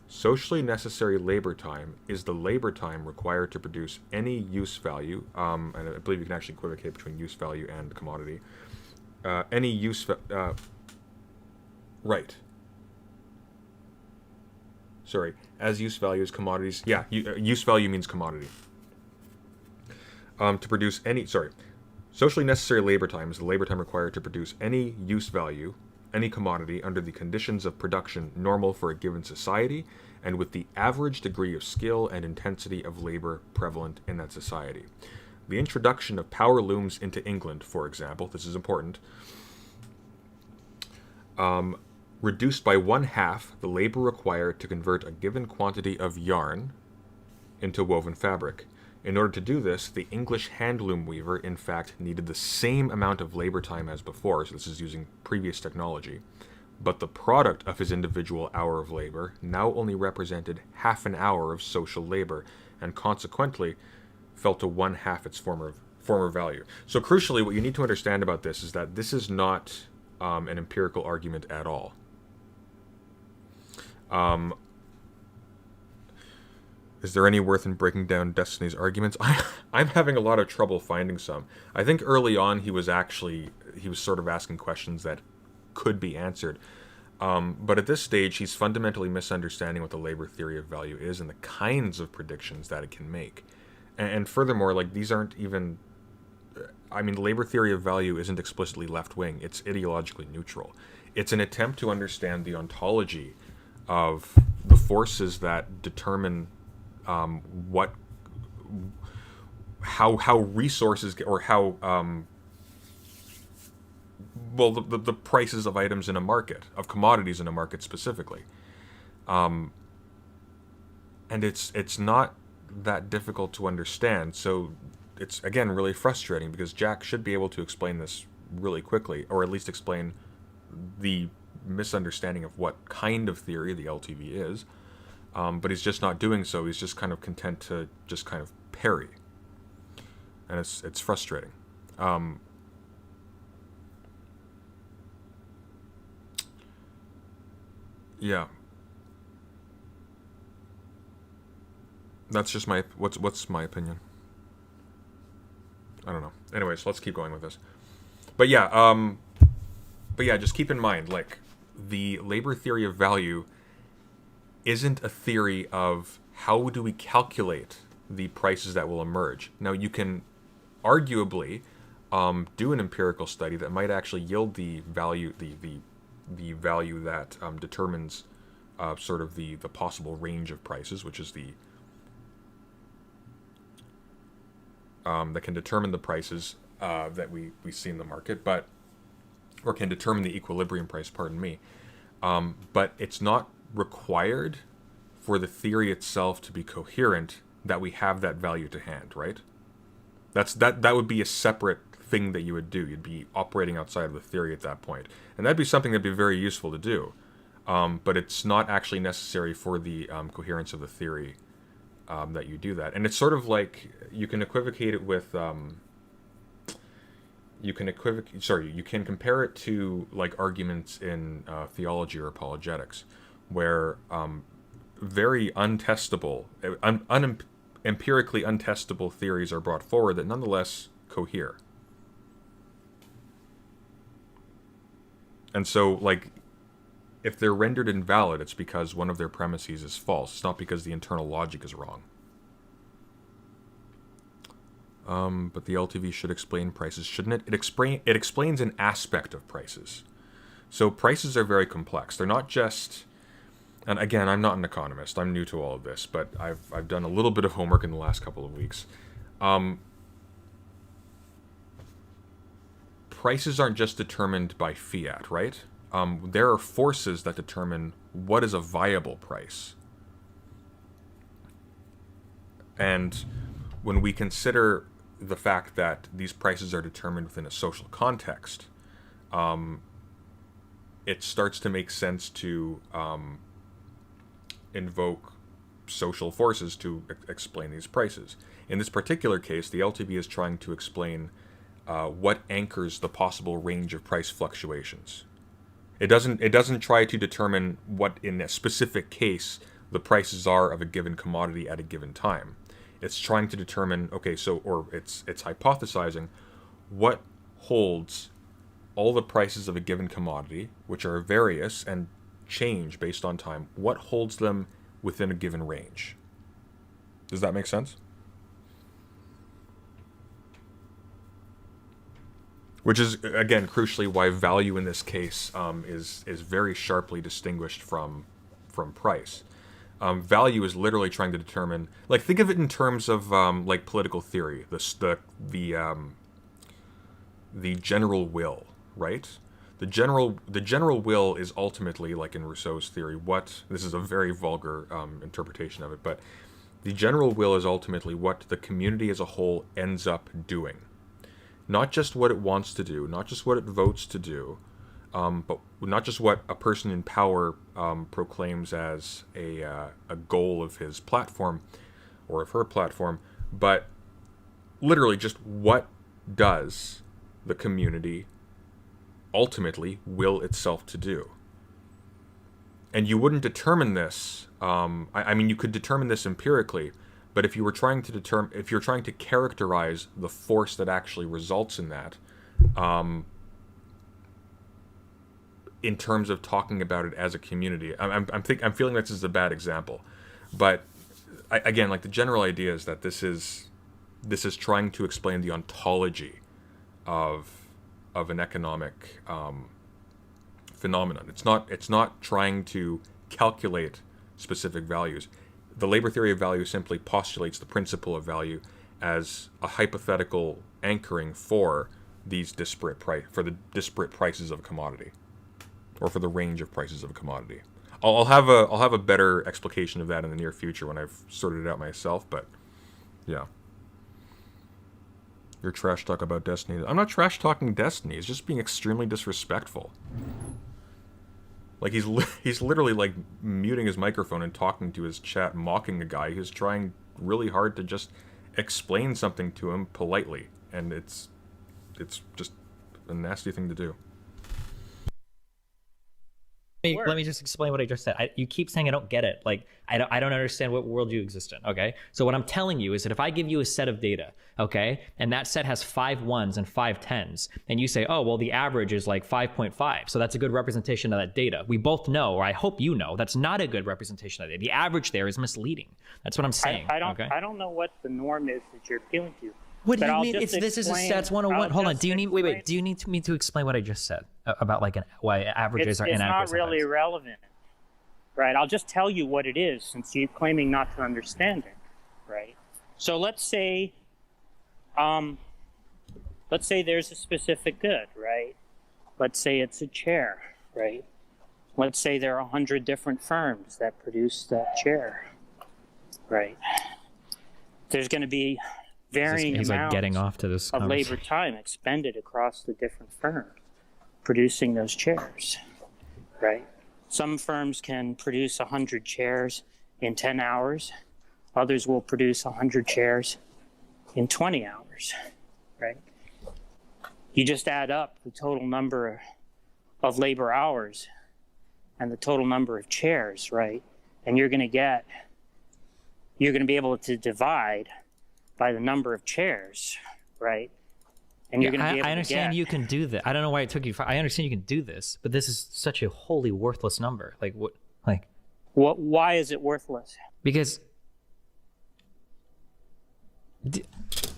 S1: Socially necessary labor time is the labor time required to produce any use value, and I believe you can actually equivocate between use value and commodity. Any use, right. Sorry, as use value is commodities. Yeah, use value means commodity. To produce any, socially necessary labor time is the labor time required to produce any use value, any commodity, under the conditions of production normal for a given society, and with the average degree of skill and intensity of labor prevalent in that society. The introduction of power looms into England, for example, this is important, reduced by 1/2 the labor required to convert a given quantity of yarn into woven fabric. In order to do this, the English handloom weaver, in fact, needed the same amount of labor time as before, so this is using previous technology, but the product of his individual hour of labor now only represented half an hour of social labor, and consequently fell to 1/2 its former value. So crucially, what you need to understand about this is that this is not an empirical argument at all. Is there any worth in breaking down Destiny's arguments? I'm having a lot of trouble finding some. I think early on he was sort of asking questions that could be answered. But at this stage, he's fundamentally misunderstanding what the labor theory of value is and the kinds of predictions that it can make. And furthermore, like, these aren't even... I mean, labor theory of value isn't explicitly left-wing. It's ideologically neutral. It's an attempt to understand the ontology of the forces that determine how resources, or how the prices of items in a market, of commodities in a market specifically, and it's not that difficult to understand. So it's, again, really frustrating, because Jack should be able to explain this really quickly, or at least explain the misunderstanding of what kind of theory the LTV is. But he's just not doing so. He's just kind of content to just kind of parry. And it's frustrating. Yeah. That's just what's my opinion. I don't know. Anyways, let's keep going with this. But yeah, just keep in mind, like, the labor theory of value isn't a theory of how do we calculate the prices that will emerge. Now, you can arguably do an empirical study that might actually yield the value, the value that determines sort of the possible range of prices, which is the that can determine the prices that we see in the market, or can determine the equilibrium price, pardon me. But it's not required for the theory itself to be coherent that we have that value to hand, right? That would be a separate thing that you would do. You'd be operating outside of the theory at that point. And that'd be something that'd be very useful to do. But it's not actually necessary for the coherence of the theory that you do that. And it's sort of like, you can equivocate it with... you can compare it to, like, arguments in theology or apologetics, where very untestable, empirically untestable theories are brought forward that nonetheless cohere. And so, like, if they're rendered invalid, it's because one of their premises is false. It's not because the internal logic is wrong. But the LTV should explain prices, shouldn't it? It explains an aspect of prices. So prices are very complex. They're not just... And again, I'm not an economist. I'm new to all of this, but I've done a little bit of homework in the last couple of weeks. Prices aren't just determined by fiat, right? There are forces that determine what is a viable price. And when we consider the fact that these prices are determined within a social context, it starts to make sense to invoke social forces to explain these prices. In this particular case, the LTV is trying to explain what anchors the possible range of price fluctuations. It doesn't try to determine what, in a specific case, the prices are of a given commodity at a given time. It's trying to determine, okay, so, or it's hypothesizing what holds all the prices of a given commodity, which are various and change based on time, what holds them within a given range. Does that make sense? Which is, again, crucially why value in this case is very sharply distinguished from price. Value is literally trying to determine, like, think of it in terms of like political theory, the general will, right? The general will is ultimately, like in Rousseau's theory, this is a very vulgar interpretation of it, but the general will is ultimately what the community as a whole ends up doing. Not just what it wants to do, not just what it votes to do, but not just what a person in power proclaims as a goal of his platform or of her platform, but literally just what does the community ultimately will itself to do. And you wouldn't determine this, I mean, you could determine this empirically, but if you were trying to if you're trying to characterize the force that actually results in that, in terms of talking about it as a community, I'm feeling this is a bad example, but again, like, the general idea is that this is trying to explain the ontology of an economic phenomenon. It's not trying to calculate specific values. The labor theory of value simply postulates the principle of value as a hypothetical anchoring for these disparate prices of a commodity, or for the range of prices of a commodity. I'll have a better explication of that in the near future when I've sorted it out myself. But yeah, you're trash talk about Destiny. I'm not trash talking Destiny. It's just being extremely disrespectful. Like, he's literally, like, muting his microphone and talking to his chat, mocking a guy who's trying really hard to just explain something to him politely, and it's just a nasty thing to do.
S2: Let me just explain what I just said. You keep saying I don't get it. Like, I don't understand what world you exist in, okay? So what I'm telling you is that if I give you a set of data, okay, and that set has 5 1s and 5 10s, and you say, oh, well, the average is like 5.5, so that's a good representation of that data. We both know, or I hope you know, that's not a good representation of that data. The average there is misleading. That's what I'm saying.
S3: I don't know what the norm is that you're appealing to.
S2: What do
S3: But
S2: you
S3: I'll
S2: mean?
S3: just
S2: This is a
S3: explain-
S2: stats 101.
S3: I'll
S2: Hold on.
S3: just
S2: Do you need
S3: explain-
S2: Do you need me to explain what I just said about, like, why averages are
S3: It's
S2: inadequate?
S3: not really
S2: sometimes?
S3: relevant, right? I'll just tell you what it is, since you're claiming not to understand it, right? So let's say there's a specific good, right? Let's say it's a chair, right? Let's say there are 100 different firms that produce that chair, right? There's going to be varying
S2: He's
S3: amounts
S2: like getting off to this
S3: of labor
S2: conversation.
S3: time expended across the different firms producing those chairs, right? Some firms can produce 100 chairs in 10 hours. Others will produce 100 chairs in 20 hours, right? You just add up the total number of labor hours and the total number of chairs, right? And you're going to be able to divide by the number of chairs, right? and you're going to be able
S2: I
S3: to
S2: understand
S3: get.
S2: you can do that. I don't know why it took you. I understand you can do this, but this is such a wholly worthless number. Like what? Like
S3: Why is it worthless?
S2: because. Do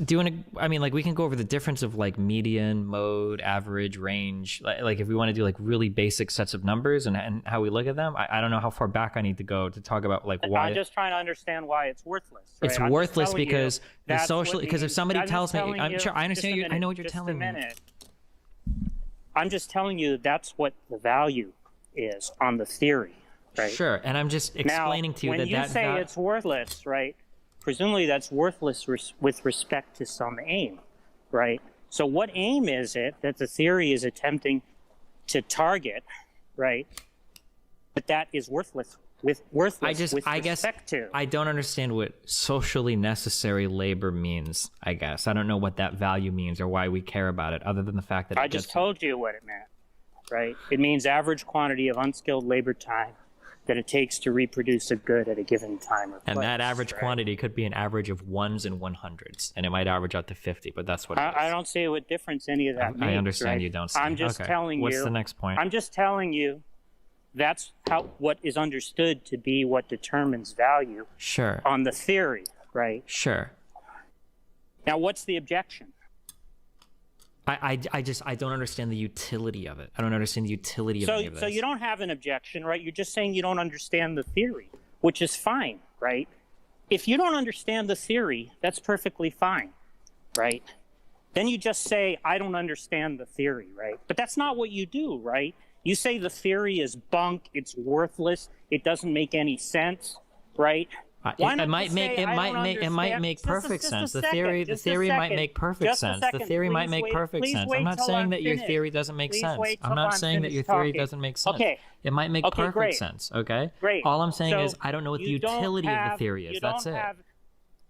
S2: you want to? I mean, like we can go over the difference of like median, mode, average, range. Like if we want to do like really basic sets of numbers and how we look at them. I don't know how far back I need to go to talk about like why.
S3: I'm just trying to understand why it's worthless. Right?
S2: It's
S3: I'm just
S2: worthless
S3: telling you
S2: because the
S3: that's
S2: social.
S3: what
S2: Because if
S3: means-
S2: somebody
S3: I'm just
S2: tells me,
S3: telling
S2: I'm
S3: you-
S2: sure I
S3: just a
S2: understand you. I
S3: minute,
S2: know what you're
S3: just a
S2: telling me.
S3: minute. I'm just telling you that's what the value is on the theory, right?
S2: Sure, and I'm just explaining
S3: now,
S2: to you
S3: when
S2: that
S3: you
S2: that
S3: say it's worthless, right? Presumably that's worthless with respect to some aim, right? So what aim is it that the theory is attempting to target, right? But that is worthless with respect to.
S2: I don't understand what socially necessary labor means. I guess I don't know what that value means or why we care about it, other than the fact that
S3: I just told you what it meant, right? It means average quantity of unskilled labor time that it takes to reproduce a good at a given time or place.
S2: And that average
S3: right?
S2: quantity could be an average of ones and 100s, and it might average out to 50, but that's what it is.
S3: I don't see what difference any of that makes.
S2: I understand
S3: right?
S2: you don't see.
S3: I'm just
S2: Okay.
S3: telling you.
S2: What's the next point?
S3: I'm just telling you that's what is understood to be what determines value
S2: Sure.
S3: on the theory, right?
S2: Sure.
S3: Now, what's the objection?
S2: I don't understand the utility of it. I don't understand the utility of any of this.
S3: So you don't have an objection, right? You're just saying you don't understand the theory, which is fine, right? If you don't understand the theory, that's perfectly fine, right? Then you just say, I don't understand the theory, right? But that's not what you do, right? You say the theory is bunk, it's worthless, it doesn't make any sense, right? Why not
S2: It might
S3: just
S2: make
S3: say,
S2: it
S3: "I
S2: might
S3: don't
S2: make it might
S3: understand"?
S2: make
S3: Just a-
S2: perfect
S3: just a
S2: sense. The
S3: second,
S2: theory
S3: just a
S2: might
S3: second,
S2: make perfect
S3: just a
S2: sense. The
S3: second.
S2: theory might
S3: Please
S2: make
S3: wait-
S2: perfect
S3: please
S2: sense.
S3: wait
S2: I'm not
S3: till
S2: saying
S3: I'm
S2: that your
S3: finished.
S2: theory doesn't make
S3: Please
S2: sense.
S3: wait
S2: I'm
S3: till
S2: not
S3: I'm
S2: saying that your
S3: finished
S2: theory
S3: talking.
S2: doesn't make sense.
S3: Okay.
S2: It might make
S3: Okay,
S2: perfect
S3: great.
S2: sense, okay?
S3: Great.
S2: All I'm saying
S3: So
S2: is I don't know what the
S3: you don't
S2: utility of the
S3: have-
S2: theory
S3: you
S2: is. That's
S3: don't
S2: it.
S3: have-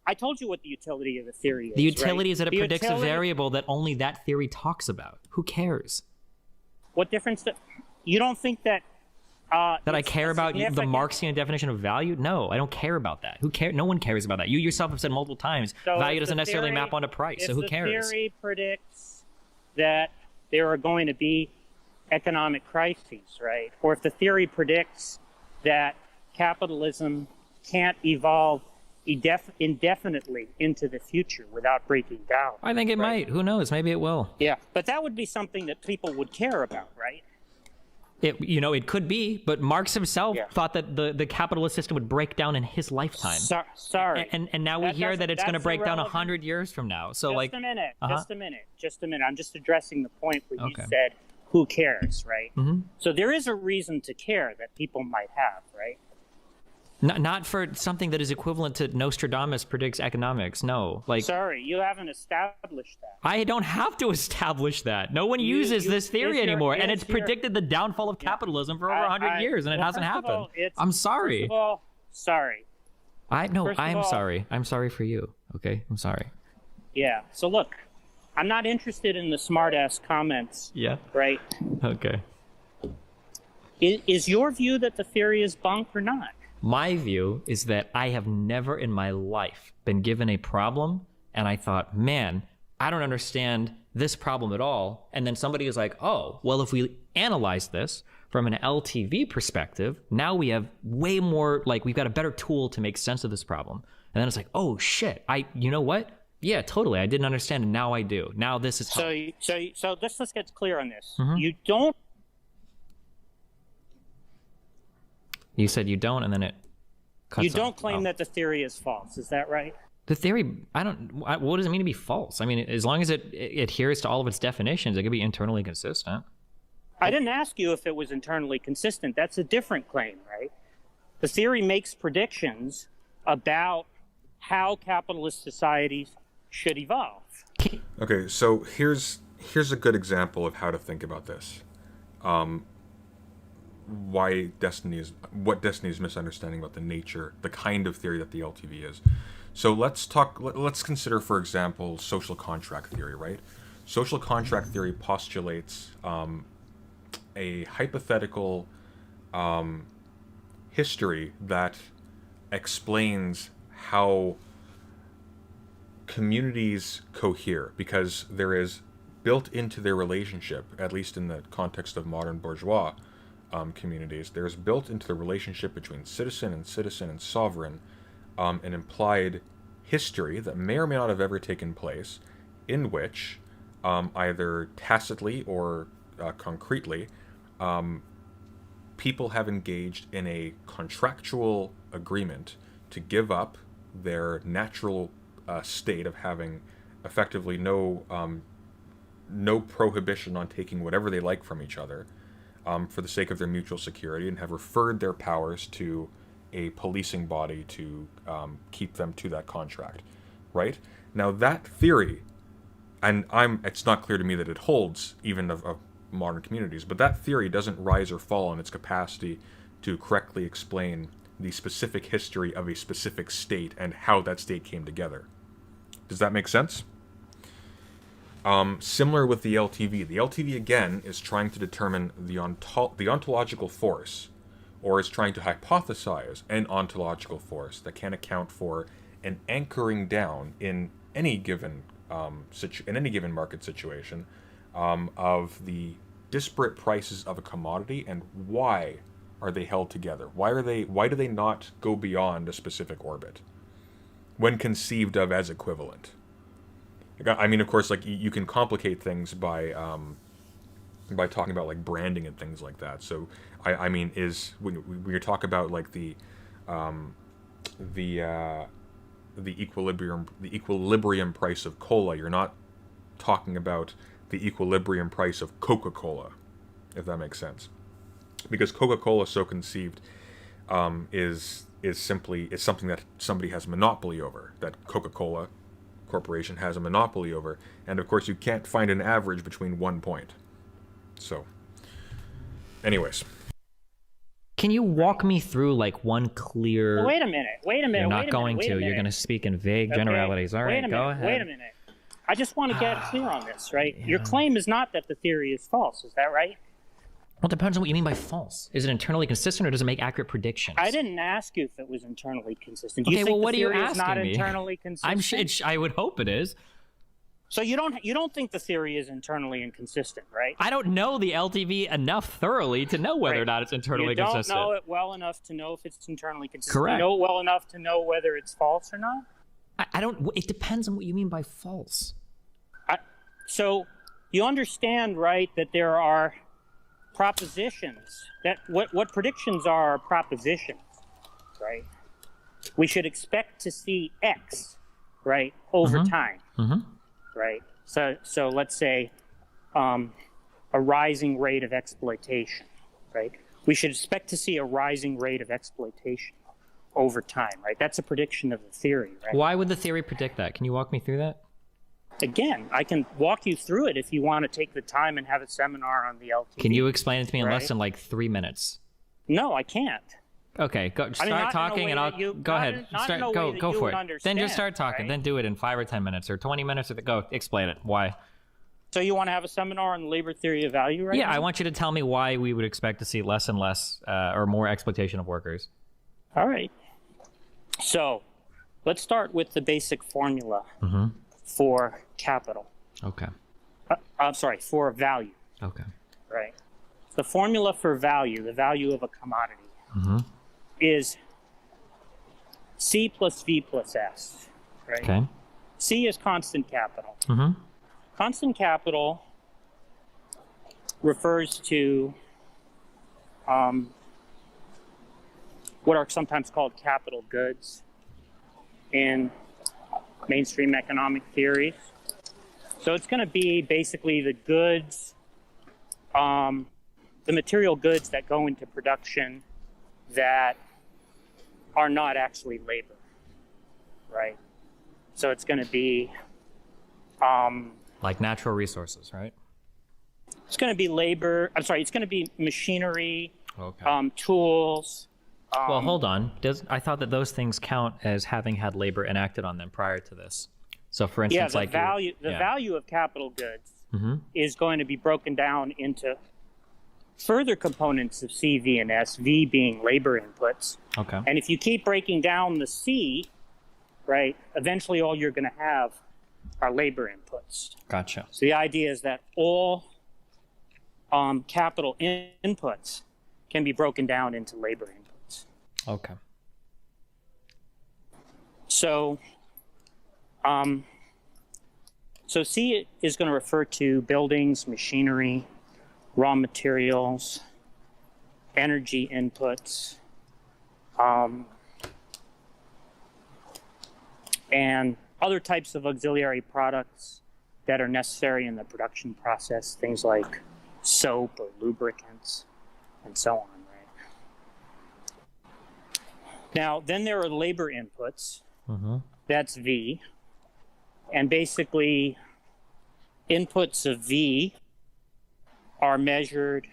S3: I told you what the utility of the theory is.
S2: The utility
S3: right?
S2: is that it
S3: The
S2: predicts a
S3: utility-
S2: variable that only that theory talks about. Who cares?
S3: What difference? You don't think that?
S2: That I
S3: it's
S2: care
S3: a
S2: about the
S3: significant-
S2: Marxian definition of value? No, I don't care about that. Who cares? No one cares about that. You yourself have said multiple times
S3: So
S2: value
S3: if
S2: doesn't
S3: the
S2: necessarily
S3: theory-
S2: map onto price. So
S3: if
S2: who
S3: the
S2: cares?
S3: theory predicts that there are going to be economic crises, right? Or if the theory predicts that capitalism can't evolve indefinitely into the future without breaking down.
S2: I think it might. Who knows? Maybe it will.
S3: Yeah, but that would be something that people would care about, right?
S2: It could be, but Marx himself
S3: Yeah.
S2: thought that the capitalist system would break down in his lifetime.
S3: Sorry.
S2: And now we
S3: That
S2: hear that
S3: doesn't-
S2: it's going to
S3: that's
S2: break down
S3: irrelevant.
S2: 100 years from now. So
S3: Just
S2: like,
S3: a minute.
S2: Uh-huh.
S3: Just a minute. I'm just addressing the point where
S2: Okay.
S3: you said, "Who cares?" Right.
S2: Mhm.
S3: So there is a reason to care that people might have, right?
S2: not for something that is equivalent to Nostradamus predicts economics. No, like
S3: Sorry, you haven't established that.
S2: I don't have to establish that. No one uses this theory
S3: is your-
S2: anymore, and
S3: is
S2: it's
S3: your-
S2: predicted the downfall of capitalism for over
S3: I-
S2: 100
S3: I-
S2: years, and it
S3: well,
S2: hasn't
S3: first of
S2: happened.
S3: all, it's-
S2: I'm sorry.
S3: First of all, sorry. First of
S2: I'm
S3: all-
S2: sorry. I'm sorry for you. Okay, I'm sorry.
S3: Yeah. So look, I'm not interested in the smartass comments,
S2: Yeah.
S3: right?
S2: Okay.
S3: Is your view that the theory is bunk or not?
S2: My view is that I have never in my life been given a problem and I thought, man, I don't understand this problem at all. And then somebody is like, oh, well, if we analyze this from an LTV perspective, now we have way more, like we've got a better tool to make sense of this problem. And then it's like, oh shit, you know what? Yeah, totally. I didn't understand and now I do. Now this is
S3: So let's get clear on this.
S2: Mm-hmm.
S3: You don't.
S2: You said you don't, and then it cuts
S3: You don't
S2: off.
S3: claim
S2: Oh.
S3: that the theory is false. Is that right?
S2: The theory, what does it mean to be false? I mean, as long as it adheres to all of its definitions, it could be internally consistent.
S3: I didn't ask you if it was internally consistent. That's a different claim, right? The theory makes predictions about how capitalist societies should evolve.
S1: Okay, so here's a good example of how to think about this. What Destiny is misunderstanding about the nature, the kind of theory that the LTV is. So let's consider, for example, social contract theory, right? Social contract theory postulates a hypothetical history that explains how communities cohere, because there is built into their relationship, at least in the context of modern bourgeois communities, there's built into the relationship between citizen and sovereign an implied history that may or may not have ever taken place, in which either tacitly or concretely, people have engaged in a contractual agreement to give up their natural state of having effectively no prohibition on taking whatever they like from each other for the sake of their mutual security, and have referred their powers to a policing body to keep them to that contract, right? Now that theory, and it's not clear to me that it holds even of modern communities, but that theory doesn't rise or fall in its capacity to correctly explain the specific history of a specific state and how that state came together. Does that make sense? Similar with the LTV. The LTV, again, is trying to determine the ontological force, or is trying to hypothesize an ontological force that can account for an anchoring down in any given market situation of the disparate prices of a commodity, and why are they held together? Why do they not go beyond a specific orbit when conceived of as equivalent? I mean, of course, like you can complicate things by talking about like branding and things like that. So I mean, when you talk about like the equilibrium price of cola, you're not talking about the equilibrium price of Coca-Cola, if that makes sense, because Coca-Cola, so conceived, is something that somebody has monopoly over, that Coca-Cola Corporation has a monopoly over, and of course you can't find an average between 1 point. So, anyways.
S2: Can you walk me through like one clear...
S3: Well, wait a minute.
S2: You're not going to. You're going to speak in vague generalities. All right, go ahead.
S3: Wait a minute. I just want to get clear on this, right? Yeah. Your claim is not that the theory is false. Is that right?
S2: Well, it depends on what you mean by false. Is it internally consistent, or does it make accurate predictions?
S3: I didn't ask you if it was internally consistent.
S2: Okay,
S3: you think
S2: what
S3: the
S2: are you
S3: theory
S2: asking
S3: is not
S2: me?
S3: Internally consistent?
S2: I'm sure I would hope it is.
S3: So you don't think the theory is internally inconsistent, right?
S2: I don't know the LTV enough thoroughly to know whether or not it's internally consistent.
S3: You don't know it well enough to know if it's internally consistent.
S2: Correct.
S3: You know it well enough to know whether it's false or not?
S2: I don't... It depends on what you mean by false.
S3: So you understand, right, that there are propositions, that what predictions are propositions, right? We should expect to see X, right, over time, right? So let's say a rising rate of exploitation, right? We should expect to see a rising rate of exploitation over time, right? That's a prediction of the theory, right?
S2: Why would the theory predict that? Can you walk me through that?
S3: Again, I can walk you through it if you want to take the time and have a seminar on the LTV.
S2: Can you explain it to me in less than like 3 minutes?
S3: No, I can't.
S2: Okay, start talking and I'll go ahead. Go for it. Then just start talking. Right? Then do it in 5 or 10 minutes or 20 minutes. Go explain it. Why?
S3: So you want to have a seminar on the labor theory of value, right?
S2: Yeah,
S3: now?
S2: I want you to tell me why we would expect to see less and less or more exploitation of workers.
S3: All right. So let's start with the basic formula for capital.
S2: Okay.
S3: I'm sorry, for value.
S2: Okay.
S3: Right. The formula for value, the value of a commodity, is C plus V plus S. Right.
S2: Okay.
S3: C is constant capital. Constant capital refers to what are sometimes called capital goods in mainstream economic theories. So it's going to be basically the goods, the material goods that go into production that are not actually labor, right? So it's going to be
S2: like natural resources, right?
S3: It's going to be labor. I'm sorry. It's going to be machinery, tools.
S2: Well, hold on. I thought that those things count as having had labor enacted on them prior to this. So, for instance,
S3: the value of capital goods is going to be broken down into further components of C, V, and S. V being labor inputs.
S2: Okay.
S3: And if you keep breaking down the C, right, eventually all you're going to have are labor inputs.
S2: Gotcha.
S3: So the idea is that all capital inputs can be broken down into labor inputs.
S2: Okay.
S3: So, so C is going to refer to buildings, machinery, raw materials, energy inputs, and other types of auxiliary products that are necessary in the production process, things like soap or lubricants, and so on, right? Now, then there are labor inputs. That's V. And basically, inputs of V are measured,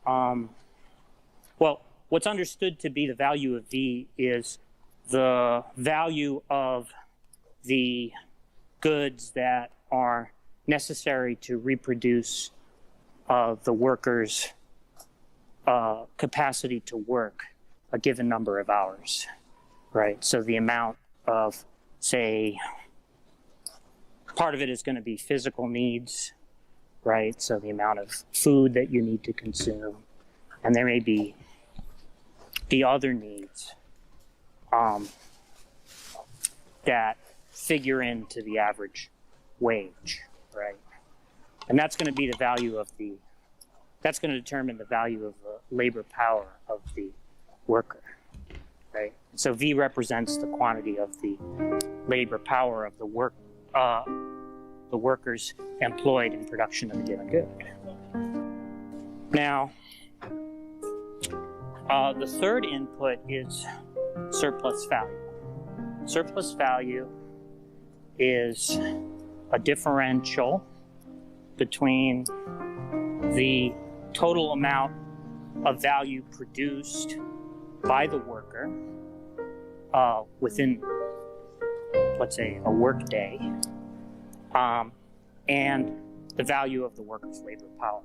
S3: well, what's understood to be the value of V is the value of the goods that are necessary to reproduce the worker's capacity to work a given number of hours, right? So the amount of, say, part of it is going to be physical needs, right? So the amount of food that you need to consume, and there may be the other needs that figure into the average wage, right? And that's going to be the value of the, that's going to determine the value of the labor power of the worker, right? So V represents the quantity of the labor power of the workers employed in production of a given good. Now, the third input is surplus value. Surplus value is a differential between the total amount of value produced by the worker within, let's say, a work day, and the value of the worker's labor power.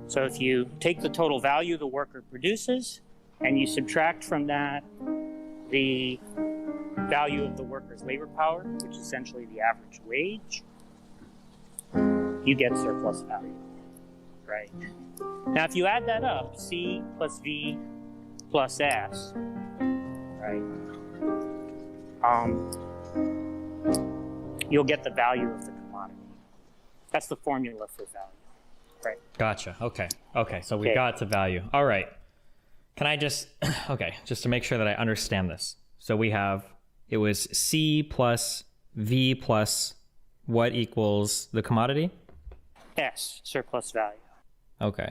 S3: So if you take the total value the worker produces and you subtract from that the value of the worker's labor power, which is essentially the average wage, you get surplus value, right? Now, if you add that up, C plus V plus S, right, you'll get the value of the commodity. That's the formula for value, right?
S2: Gotcha. Okay. Okay. So we got to value. All right. Can I just, okay, just to make sure that I understand this. So we have, it was C plus V plus what equals the commodity?
S3: S, surplus value.
S2: Okay.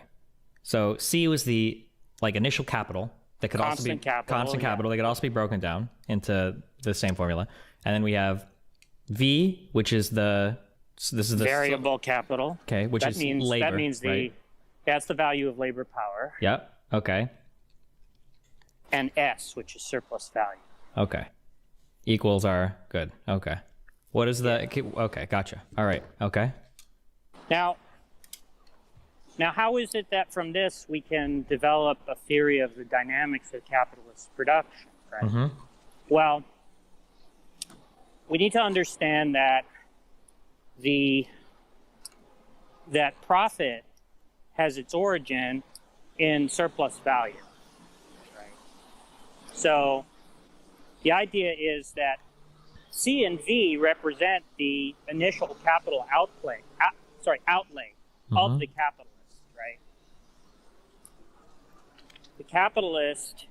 S2: So C was the like initial capital that could also be constant capital that could also be broken down into the same formula. And then we have V, which is the, so this is the
S3: variable capital.
S2: Okay, which
S3: that
S2: is
S3: means,
S2: labor.
S3: That means
S2: right?
S3: That's the value of labor power.
S2: Yep. Okay.
S3: And S, which is surplus value.
S2: Okay. Equals are good. Okay. What is the, okay, gotcha. All right. Okay.
S3: Now, how is it that from this we can develop a theory of the dynamics of capitalist production, right?
S2: Mm-hmm.
S3: Well, we need to understand that that profit has its origin in surplus value, right? So the idea is that C and V represent the initial capital outlay of the capitalist, right? The capitalist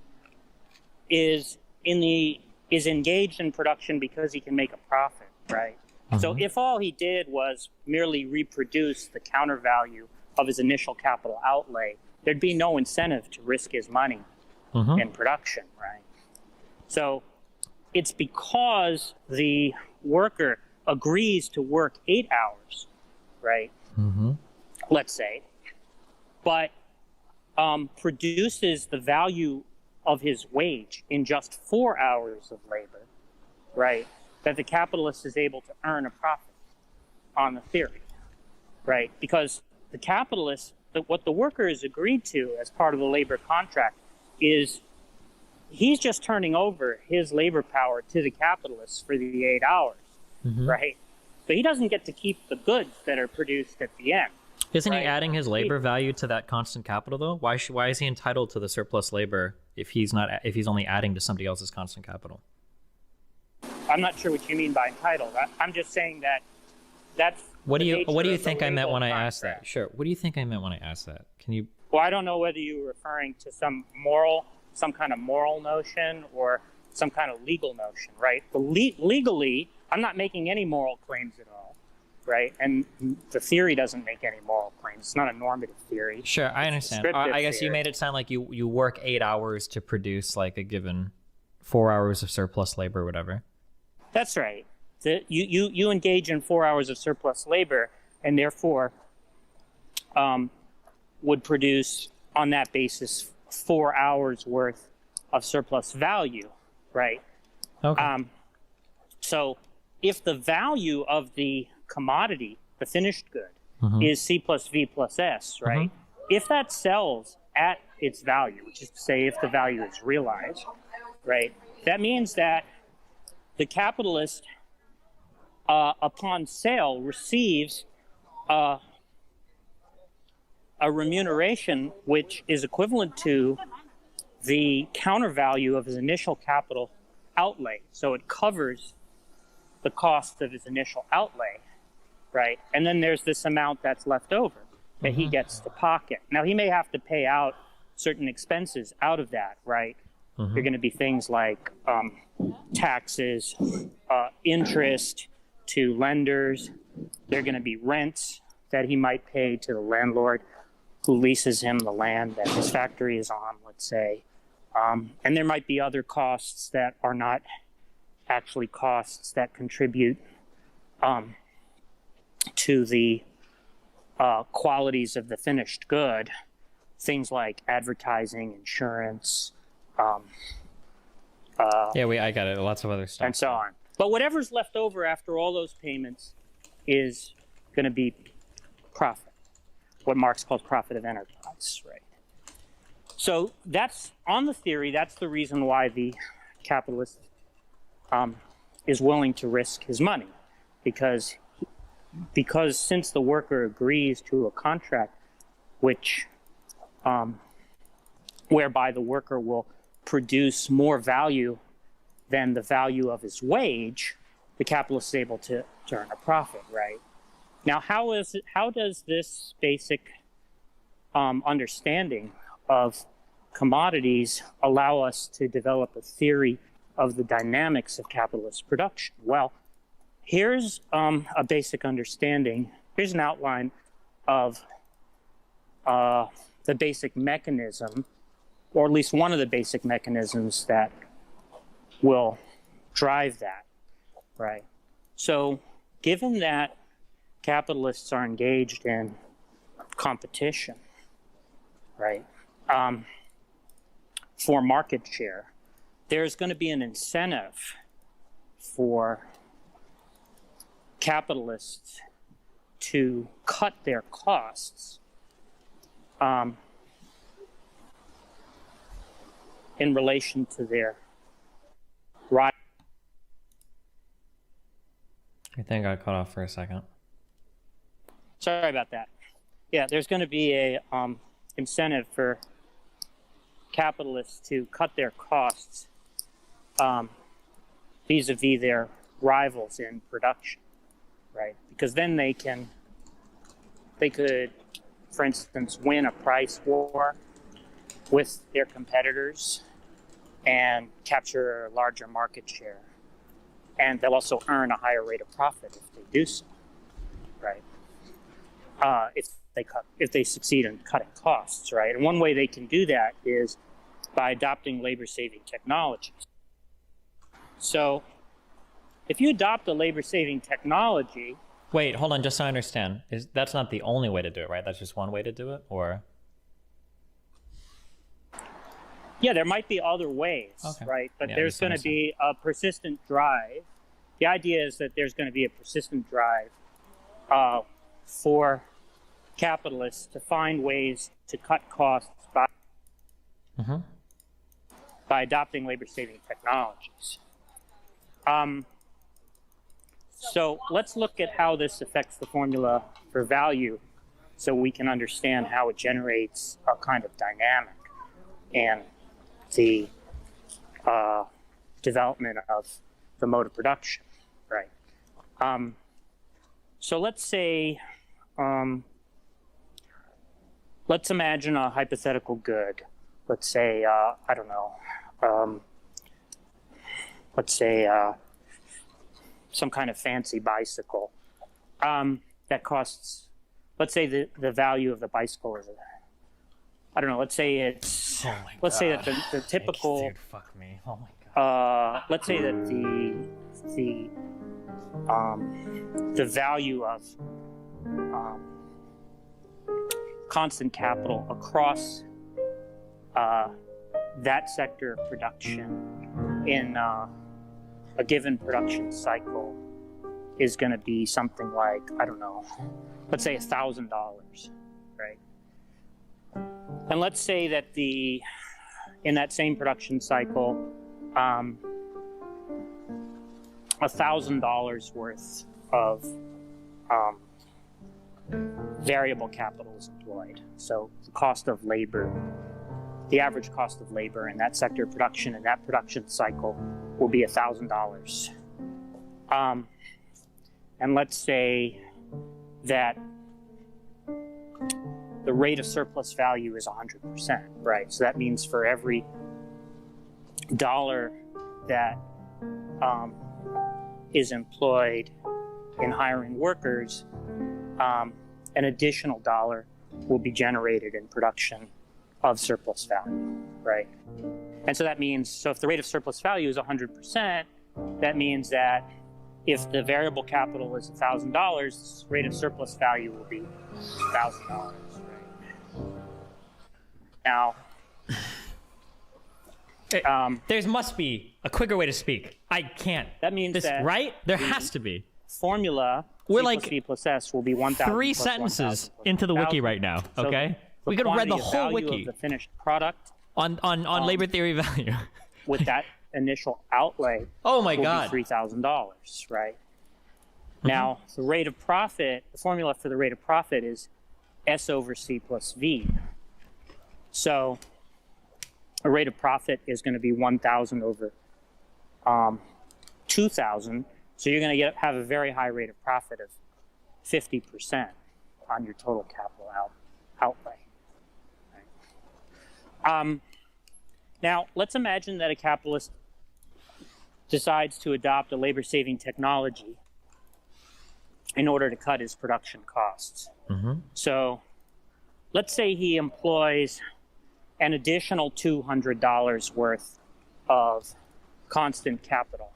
S3: is engaged in production because he can make a profit, right? So if all he did was merely reproduce the counter value of his initial capital outlay, there'd be no incentive to risk his money in production, right? So it's because the worker agrees to work 8 hours, right? Let's say, but produces the value of his wage in just 4 hours of labor, right? That the capitalist is able to earn a profit on the theory, right? Because the capitalist, what the worker has agreed to as part of the labor contract is he's just turning over his labor power to the capitalists for the 8 hours, right? So he doesn't get to keep the goods that are produced at the end.
S2: Isn't
S3: right?
S2: he adding his labor value to that constant capital though? Why is he entitled to the surplus labor if he's only adding to somebody else's constant capital?
S3: I'm not sure what you mean by entitled. I'm just saying that's
S2: What do
S3: the
S2: you
S3: nature of
S2: think
S3: the
S2: I meant
S3: legal
S2: when I asked that?
S3: contract.
S2: Sure. What do you think I meant when I asked that? Can you?
S3: Well, I don't know whether you were referring to some kind of moral notion or some kind of legal notion, right? But legally, I'm not making any moral claims at all, right? And the theory doesn't make any moral claims. It's not a normative theory.
S2: Sure, I understand. I guess you made it sound like you work 8 hours to produce like a given 4 hours of surplus labor or whatever.
S3: That's right. You engage in 4 hours of surplus labor and therefore would produce on that basis 4 hours worth of surplus value, right?
S2: Okay.
S3: So if the value of the commodity, the finished good, is C plus V plus S, right? If that sells at its value, which is to say if the value is realized, right? That means that the capitalist, upon sale, receives a remuneration which is equivalent to the counter value of his initial capital outlay. So it covers the cost of his initial outlay, right? And then there's this amount that's left over that he gets to pocket. Now, he may have to pay out certain expenses out of that, right? They're going to be things like taxes, interest to lenders. They're going to be rents that he might pay to the landlord who leases him the land that his factory is on, let's say. And there might be other costs that are not actually costs that contribute to the qualities of the finished good, things like advertising, insurance,
S2: I got it. Lots of other stuff.
S3: and so on. But whatever's left over after all those payments is going to be profit, what Marx calls profit of enterprise, right? So that's, on the theory, that's the reason why the capitalist is willing to risk his money, because since the worker agrees to a contract which whereby the worker will produce more value than the value of his wage, the capitalist is able to earn a profit, right? Now, how does this basic understanding of commodities allow us to develop a theory of the dynamics of capitalist production? Well, here's a basic understanding. Here's an outline of the basic mechanism, or at least one of the basic mechanisms that will drive that, right? So given that capitalists are engaged in competition, right, for market share, there's going to be an incentive for capitalists to cut their costs in relation to their right.
S2: I think I cut off for a second.
S3: Sorry about that. Yeah, there's going to be a incentive for capitalists to cut their costs vis-a-vis their rivals in production, right? Because then they could, for instance, win a price war with their competitors and capture a larger market share. And they'll also earn a higher rate of profit if they do so, right? If they succeed in cutting costs, right? And one way they can do that is by adopting labor-saving technologies. So if you adopt a labor-saving technology...
S2: Wait, hold on, just so I understand. That's not the only way to do it, right? That's just one way to do it, or...
S3: Yeah, there might be other ways,
S2: okay,
S3: right? But
S2: yeah,
S3: there's going to be a persistent drive. The idea is that there's going to be a persistent drive for capitalists to find ways to cut costs by by adopting labor-saving technologies. So let's look at how this affects the formula for value so we can understand how it generates a kind of dynamic in the development of the mode of production, right? So let's say, let's imagine a hypothetical good. Let's say, I don't know, let's say some kind of fancy bicycle that costs, let's say the value of the bicycle is, I don't know, let's say it's, let's say that the typical,
S2: dude, fuck me. Oh my God.
S3: let's say that the value of constant capital across that sector of production in a given production cycle is going to be something like, I don't know, let's say $1,000, right? And let's say that in that same production cycle, $1,000 worth of variable capital is employed. So the cost of labor, the average cost of labor in that sector of production in that production cycle will be $1,000. And let's say that the rate of surplus value is 100%, right? So that means for every dollar that is employed in hiring workers, an additional dollar will be generated in production of surplus value, right? And so that means, so if the rate of surplus value is 100%, that means that if the variable capital is $1,000, rate of surplus value will be $1,000, right? Now,
S2: There must be a quicker way to speak. I can't.
S3: that means
S2: This,
S3: that
S2: right? There has to be.
S3: formula
S2: We're
S3: C
S2: like
S3: plus V plus S will be 1,000
S2: 3
S3: plus
S2: sentences
S3: 1,000 plus
S2: into the wiki
S3: 1,000.
S2: right now,
S3: So
S2: okay?
S3: the
S2: We could have read the
S3: quantity of
S2: whole
S3: value
S2: wiki
S3: of the finished product
S2: on labor theory value.
S3: with that initial outlay
S2: Oh my
S3: will
S2: God.
S3: be $3,000, right? Now, the rate of profit, the formula for the rate of profit is S over C plus V. So a rate of profit is going to be 1,000 over 2,000. So you're going to have a very high rate of profit of 50% on your total capital outlay. Right? Now, let's imagine that a capitalist decides to adopt a labor-saving technology in order to cut his production costs. So let's say he employs an additional $200 worth of constant capital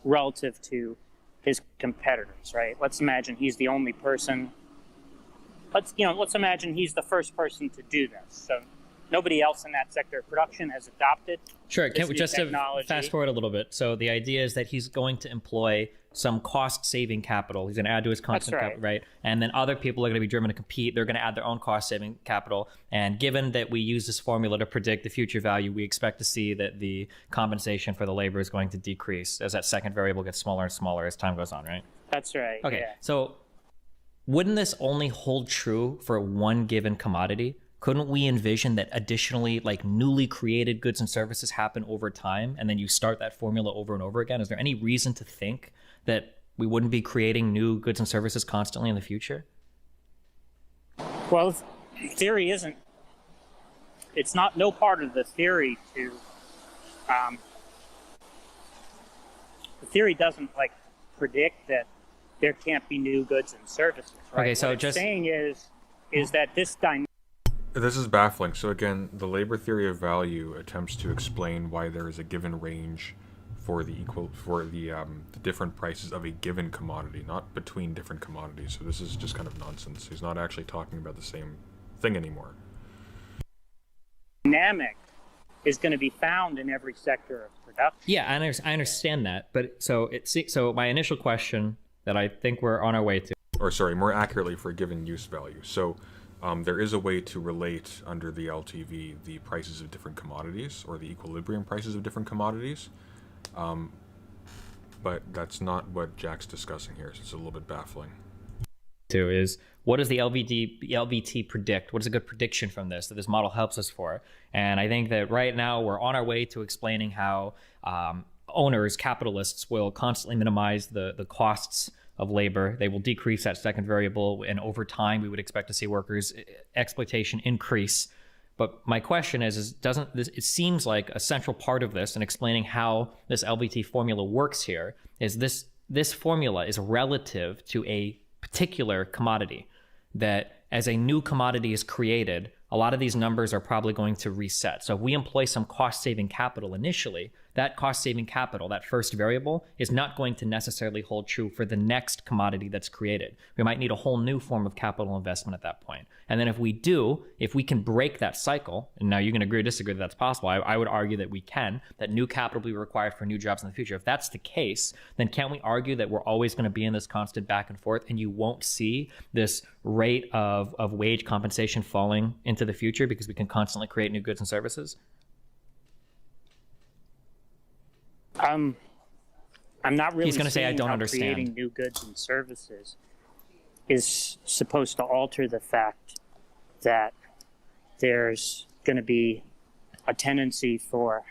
S3: relative to his competitors, right? Let's imagine he's the only person. Let's imagine he's the first person to do this. So nobody else in that sector of production has adopted
S2: Sure.
S3: this
S2: Can we
S3: new
S2: just to
S3: technology.
S2: fast forward a little bit? So the idea is that he's going to employ some cost-saving capital. He's going to add to his constant
S3: right.
S2: capital, right? And then other people are going to be driven to compete. They're going to add their own cost-saving capital. And given that we use this formula to predict the future value, we expect to see that the compensation for the labor is going to decrease as that second variable gets smaller and smaller as time goes on, right?
S3: That's right.
S2: Okay.
S3: Yeah.
S2: So wouldn't this only hold true for one given commodity? Couldn't we envision that additionally, like newly created goods and services happen over time, and then you start that formula over and over again? Is there any reason to think that we wouldn't be creating new goods and services constantly in the future?
S3: Well, theory isn't. It's not no part of the theory to. The theory doesn't like predict that there can't be new goods and services. Right?
S2: Okay, so
S3: what it's saying is that this dynamic.
S1: This is baffling. So again, the labor theory of value attempts to explain why there is a given range for the different prices of a given commodity, not between different commodities. So this is just kind of nonsense. He's not actually talking about the same thing anymore.
S3: Dynamic is going to be found in every sector of production.
S2: Yeah, I understand that, but so my initial question that I think we're on our way to.
S1: Or sorry, more accurately, for a given use value. So there is a way to relate under the LTV the prices of different commodities or the equilibrium prices of different commodities. But that's not what Jack's discussing here, so it's a little bit baffling.
S2: Is what does the LVT predict? What is a good prediction from this that this model helps us for? And I think that right now we're on our way to explaining how owners, capitalists, will constantly minimize the costs of labor. They will decrease that second variable, and over time we would expect to see workers' exploitation increase. But my question is doesn't this? It seems like a central part of this, and explaining how this LVT formula works here, is this formula is relative to a particular commodity. That as a new commodity is created, a lot of these numbers are probably going to reset. So if we employ some cost-saving capital initially, that cost-saving capital, that first variable, is not going to necessarily hold true for the next commodity that's created. We might need a whole new form of capital investment at that point. And then if we can break that cycle, and now you can agree or disagree that that's possible, I would argue that we can, that new capital will be required for new jobs in the future. If that's the case, then can't we argue that we're always going to be in this constant back and forth, and you won't see this rate of wage compensation falling into the future because we can constantly create new goods and services?
S3: I'm not really.
S2: He's going to say, "I don't
S3: how
S2: understand."
S3: Creating new goods and services is supposed to alter the fact that there's going to be a tendency for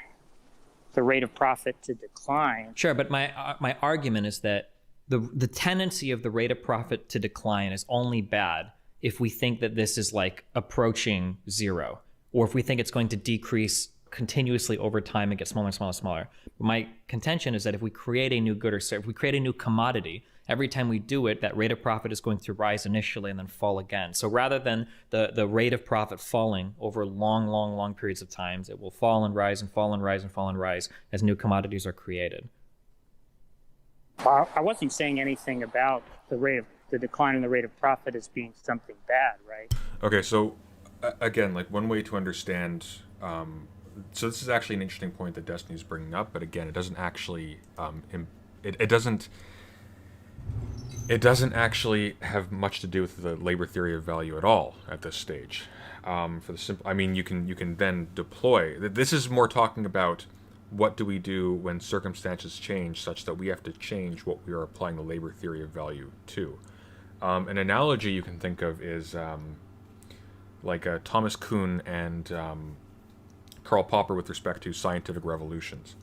S3: the rate of profit to decline.
S2: Sure, but my argument is that the tendency of the rate of profit to decline is only bad if we think that this is like approaching zero, or if we think it's going to decrease continuously over time and get smaller and smaller and smaller. But my contention is that if we create a new good or service, if we create a new commodity, every time we do it, that rate of profit is going to rise initially and then fall again. So rather than the rate of profit falling over long periods of times, it will fall and rise and fall and rise and fall and rise as new commodities are created.
S3: I wasn't saying anything about the decline in the rate of profit as being something bad, right?
S1: Okay, so again, like one way to understand, so this is actually an interesting point that Destiny's bringing up, but again, it doesn't actually, it doesn't actually have much to do with the labor theory of value at all at this stage. For the simple, I mean, you can then deploy. This is more talking about what do we do when circumstances change such that we have to change what we are applying the labor theory of value to. An analogy you can think of is like Thomas Kuhn and Karl Popper with respect to scientific revolutions.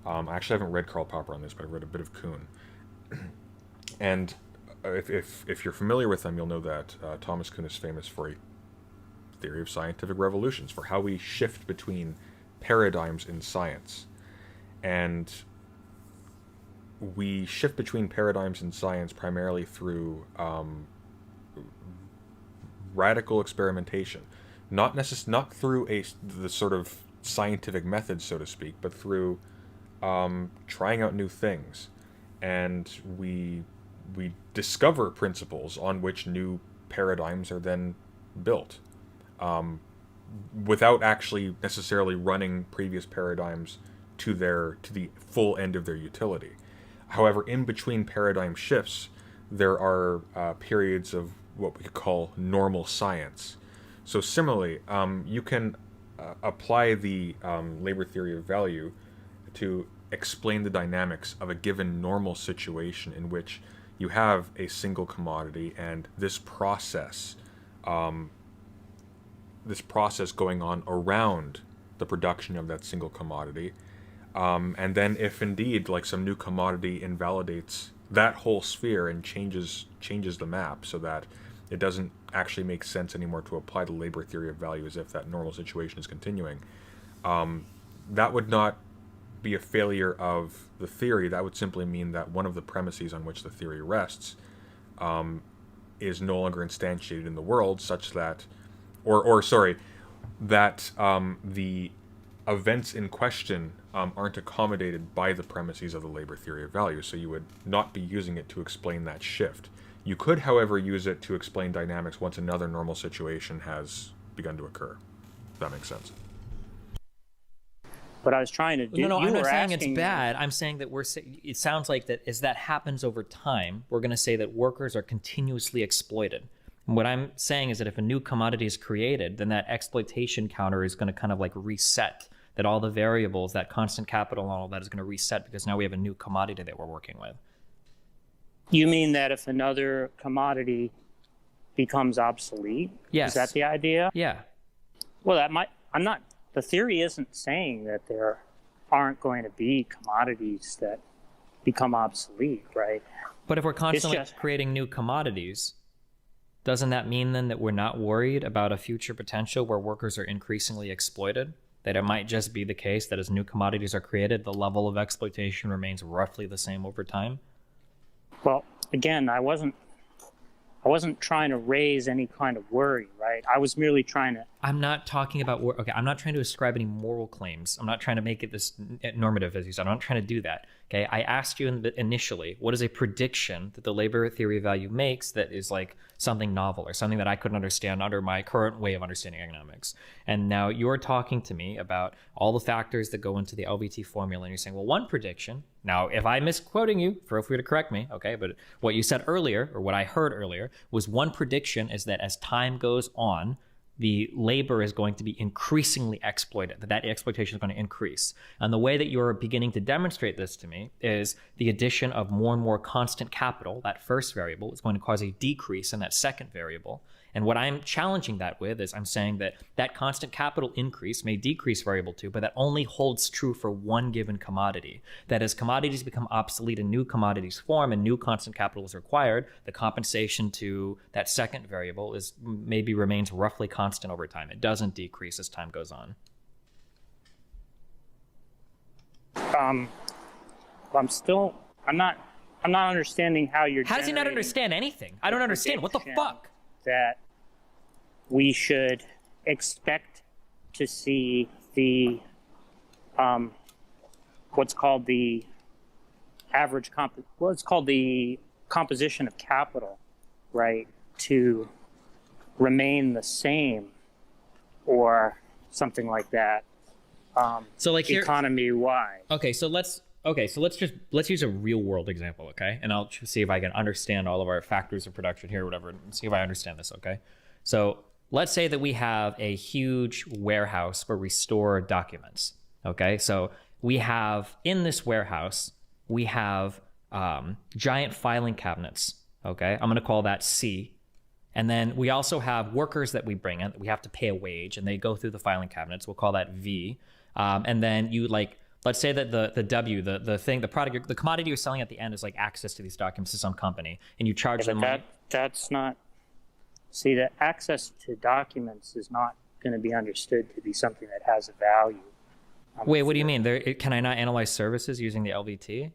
S1: I actually haven't read Karl Popper on this, but I read a bit of Kuhn. And if you're familiar with them, you'll know that Thomas Kuhn is famous for a theory of scientific revolutions, for how we shift between paradigms in science. And we shift between paradigms in science primarily through radical experimentation, not through the sort of scientific method, so to speak, but through trying out new things, and we discover principles on which new paradigms are then built, without actually necessarily running previous paradigms to the full end of their utility. However, in between paradigm shifts, there are periods of what we could call normal science. So similarly, you can apply the labor theory of value to explain the dynamics of a given normal situation in which you have a single commodity and this process going on around the production of that single commodity. And then if indeed like some new commodity invalidates that whole sphere and changes the map so that it doesn't actually make sense anymore to apply the labor theory of value as if that normal situation is continuing, that would not be a failure of the theory. That would simply mean that one of the premises on which the theory rests is no longer instantiated in the world, such that, that the events in question aren't accommodated by the premises of the labor theory of value, so you would not be using it to explain that shift. You could, however, use it to explain dynamics once another normal situation has begun to occur. If that makes sense.
S3: But I was trying to do.
S2: No, I'm not saying
S3: asking,
S2: it's bad. I'm saying that it sounds like that as that happens over time, we're going to say that workers are continuously exploited. What I'm saying is that if a new commodity is created, then that exploitation counter is going to kind of like reset, that all the variables, that constant capital and all that is going to reset because now we have a new commodity that we're working with.
S3: You mean that if another commodity becomes obsolete?
S2: Yes.
S3: Is that the idea?
S2: Yeah.
S3: Well, the theory isn't saying that there aren't going to be commodities that become obsolete, right?
S2: But if we're constantly creating new commodities, doesn't that mean then that we're not worried about a future potential where workers are increasingly exploited? That it might just be the case that as new commodities are created, the level of exploitation remains roughly the same over time?
S3: Well, again, I wasn't trying to raise any kind of worry, right? I was merely trying to...
S2: I'm not talking about... Okay, I'm not trying to ascribe any moral claims. I'm not trying to make it this normative, as you said. I'm not trying to do that. Okay, I asked you initially, what is a prediction that the labor theory of value makes that is like something novel or something that I couldn't understand under my current way of understanding economics? And now you're talking to me about all the factors that go into the LVT formula, and you're saying, well, one prediction... Now, if I'm misquoting you, feel free to correct me, okay? But what you said earlier, or what I heard earlier, was one prediction is that as time goes on, the labor is going to be increasingly exploited, that exploitation is going to increase. And the way that you're beginning to demonstrate this to me is the addition of more and more constant capital, that first variable, is going to cause a decrease in that second variable. And what I'm challenging that with is I'm saying that that constant capital increase may decrease variable 2, but that only holds true for one given commodity. That as commodities become obsolete and new commodities form and new constant capital is required, the compensation to that second variable is maybe remains roughly constant over time. It doesn't decrease as time goes on.
S3: I'm not understanding how you're...
S2: How does he not understand anything? I don't understand. What the fuck?
S3: That we should expect to see the what's called the composition of capital, right, to remain the same or something like that.
S2: So like
S3: economy-wide.
S2: Okay, so let's use a real world example, okay? And I'll see if I can understand all of our factors of production here or whatever, and see if I understand this, okay? So let's say that we have a huge warehouse where we store documents, okay? So we have, in this warehouse, we have giant filing cabinets, okay? I'm gonna call that C. And then we also have workers that we bring in, that we have to pay a wage, and they go through the filing cabinets. We'll call that V. And then you let's say that the W, the product, the commodity you're selling at the end is like access to these documents to some company, and you charge them money.
S3: That's not... See, that access to documents is not going to be understood to be something that has a value.
S2: Wait, what do you mean? Can I not analyze services using the LVT?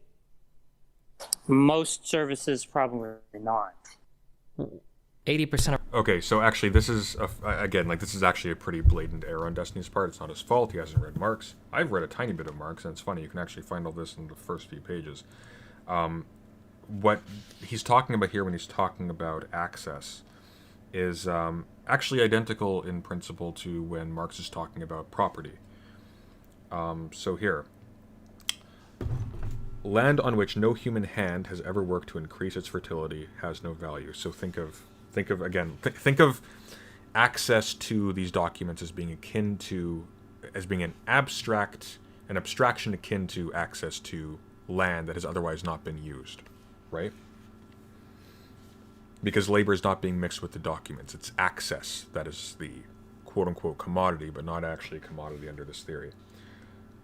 S3: Most services probably not.
S2: 80% of...
S1: Okay, so actually this is, this is actually a pretty blatant error on Destiny's part. It's not his fault. He hasn't read Marx. I've read a tiny bit of Marx, and it's funny. You can actually find all this in the first few pages. What he's talking about here when he's talking about access is actually identical in principle to when Marx is talking about property. So here, land on which no human hand has ever worked to increase its fertility has no value. So think of access to these documents as being an abstraction akin to access to land that has otherwise not been used, right? Because labor is not being mixed with the documents. It's access that is the quote-unquote commodity, but not actually a commodity under this theory.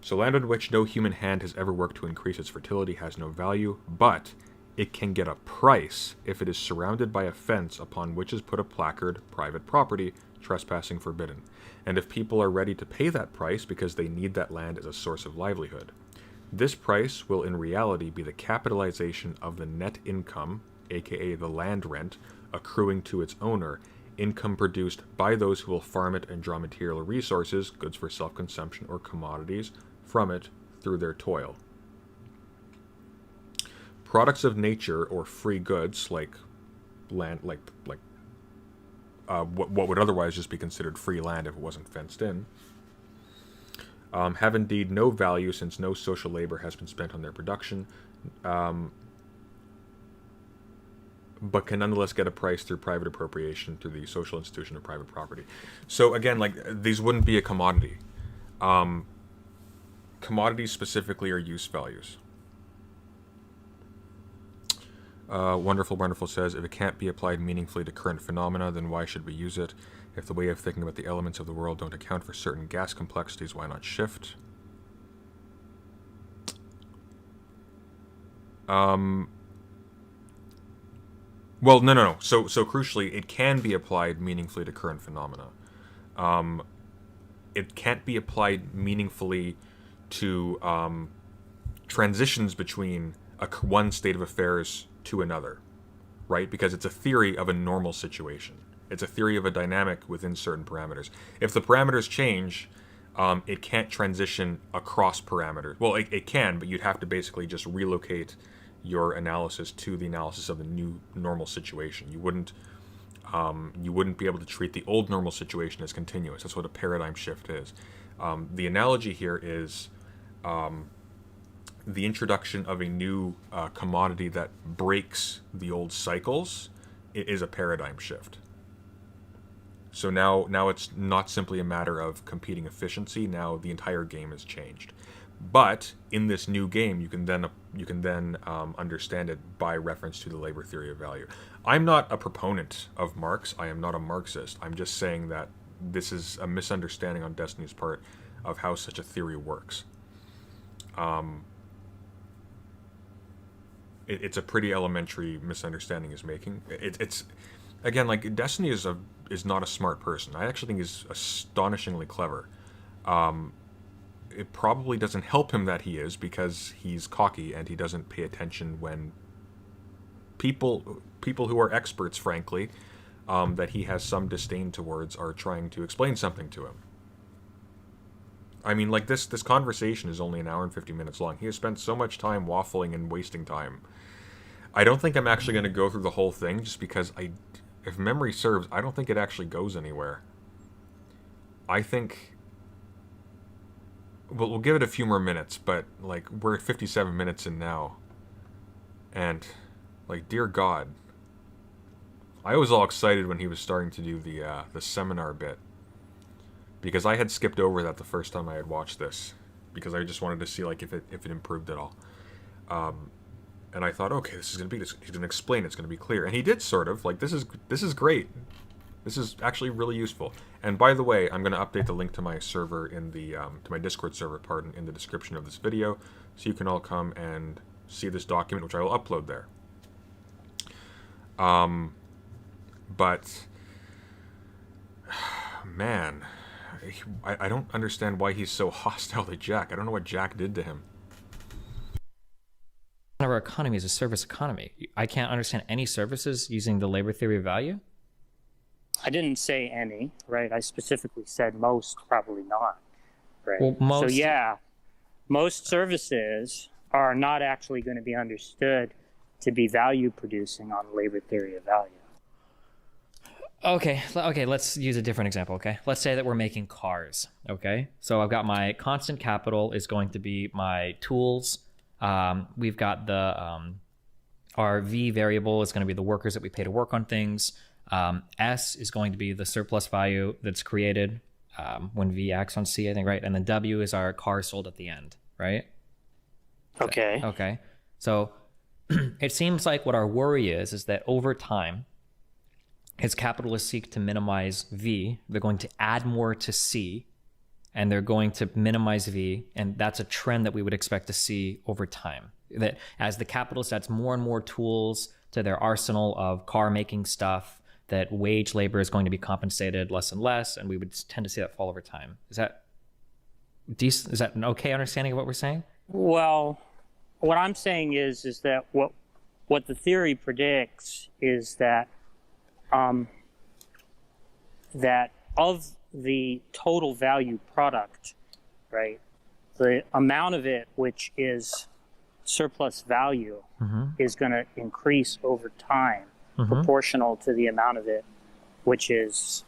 S1: So land on which no human hand has ever worked to increase its fertility has no value, but it can get a price if it is surrounded by a fence upon which is put a placard, private property, trespassing forbidden, and if people are ready to pay that price because they need that land as a source of livelihood. This price will in reality be the capitalization of the net income, aka the land rent, accruing to its owner, income produced by those who will farm it and draw material resources, goods for self-consumption or commodities, from it through their toil. Products of nature or free goods like land, what would otherwise just be considered free land if it wasn't fenced in, have indeed no value since no social labor has been spent on their production. but can nonetheless get a price through private appropriation through the social institution of private property. So again, like, these wouldn't be a commodity. Commodities specifically are use values. Wonderful says, if it can't be applied meaningfully to current phenomena, then why should we use it? If the way of thinking about the elements of the world don't account for certain gas complexities, why not shift? Well, no. So crucially, it can be applied meaningfully to current phenomena. It can't be applied meaningfully to transitions between one state of affairs to another, right? Because it's a theory of a normal situation. It's a theory of a dynamic within certain parameters. If the parameters change, it can't transition across parameters. Well, it can, but you'd have to basically just relocate your analysis to the analysis of the new normal situation. You wouldn't be able to treat the old normal situation as continuous. That's what a paradigm shift is. The analogy here is the introduction of a new commodity that breaks the old cycles is a paradigm shift. So now it's not simply a matter of competing efficiency. Now the entire game has changed. But in this new game, you can then understand it by reference to the labor theory of value. I'm not a proponent of Marx. I am not a Marxist. I'm just saying that this is a misunderstanding on Destiny's part of how such a theory works. It's a pretty elementary misunderstanding he's making. It's again, like, Destiny is not a smart person. I actually think he's astonishingly clever. It probably doesn't help him that he is, because he's cocky and he doesn't pay attention when people who are experts, frankly, that he has some disdain towards, are trying to explain something to him. I mean, like, this conversation is only an hour and 50 minutes long. He has spent so much time waffling and wasting time. I don't think I'm actually going to go through the whole thing, just because if memory serves, I don't think it actually goes anywhere. I think we'll give it a few more minutes, but, like, we're at 57 minutes in now. And, like, dear God, I was all excited when he was starting to do the seminar bit, because I had skipped over that the first time I had watched this, because I just wanted to see, like, if it improved at all. And I thought, okay, he's going to explain, it's going to be clear. And he did, sort of. Like, this is great. This is actually really useful. And by the way, I'm going to update the link to my server in the to my Discord server, in the description of this video, so you can all come and see this document, which I will upload there. But man, I don't understand why he's so hostile to Jack. I don't know what Jack did to him.
S2: Of our economy is a service economy. I can't understand any services using the labor theory of value.
S3: I didn't say any, right? I specifically said most, probably not, right?
S2: Well, most...
S3: So yeah, most services are not actually going to be understood to be value producing on labor theory of value.
S2: Okay, let's use a different example, okay? Let's say that we're making cars, okay? So I've got my constant capital is going to be my tools. We've got our V variable is going to be the workers that we pay to work on things. S is going to be the surplus value that's created when V acts on C, I think, right? And then W is our car sold at the end, right?
S3: Okay.
S2: Okay. So it seems like what our worry is that over time, as capitalists seek to minimize V, they're going to add more to C, and they're going to minimize V, and that's a trend that we would expect to see over time. That as the capitalist adds more and more tools to their arsenal of car-making stuff, that wage labor is going to be compensated less and less, and we would tend to see that fall over time. Is that decent? Is that an okay understanding of what we're saying?
S3: Well, what I'm saying is that what the theory predicts is that that of the total value product, right, the amount of it which is surplus value is going to increase over time, proportional to the amount of it which is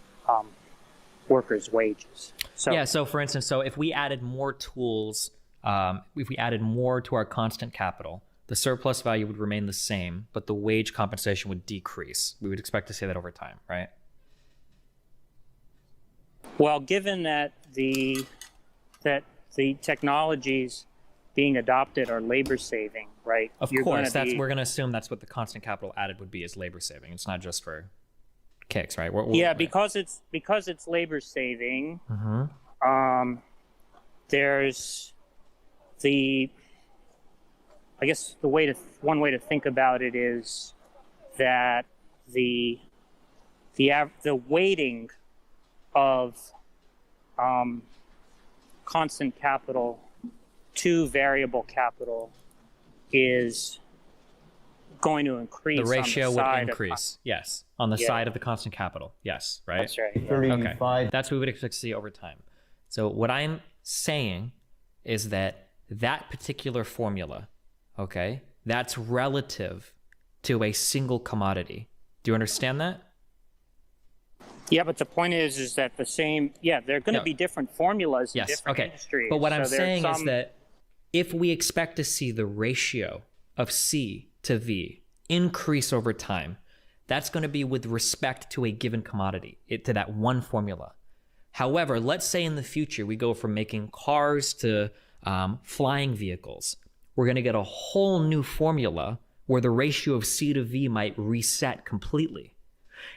S3: workers' wages. So
S2: yeah, so for instance, so if we added more tools, if we added more to our constant capital, the surplus value would remain the same, but the wage compensation would decrease. We would expect to see that over time, right?
S3: Well, given that the technologies being adopted are labor saving, right?
S2: Of course, we're going to assume that's what the constant capital added would be, is labor saving. It's not just for kicks, right?
S3: Because it's labor saving. There's I guess one way to think about it is that the weighting of constant capital to variable capital is going to increase.
S2: The ratio
S3: on the
S2: would
S3: side
S2: increase, yes, on the side of the constant capital, yes, right?
S3: That's right. Yeah.
S5: 35.
S2: Okay. That's what we would expect to see over time. So what I'm saying is that particular formula, okay, that's relative to a single commodity. Do you understand that?
S3: Yeah, but the point is that the same. Yeah, there are going to be different formulas in different industries.
S2: But what I'm saying is that if we expect to see the ratio of C to V increase over time, that's going to be with respect to a given commodity, to that one formula. However, let's say in the future we go from making cars to flying vehicles. We're going to get a whole new formula where the ratio of C to V might reset completely.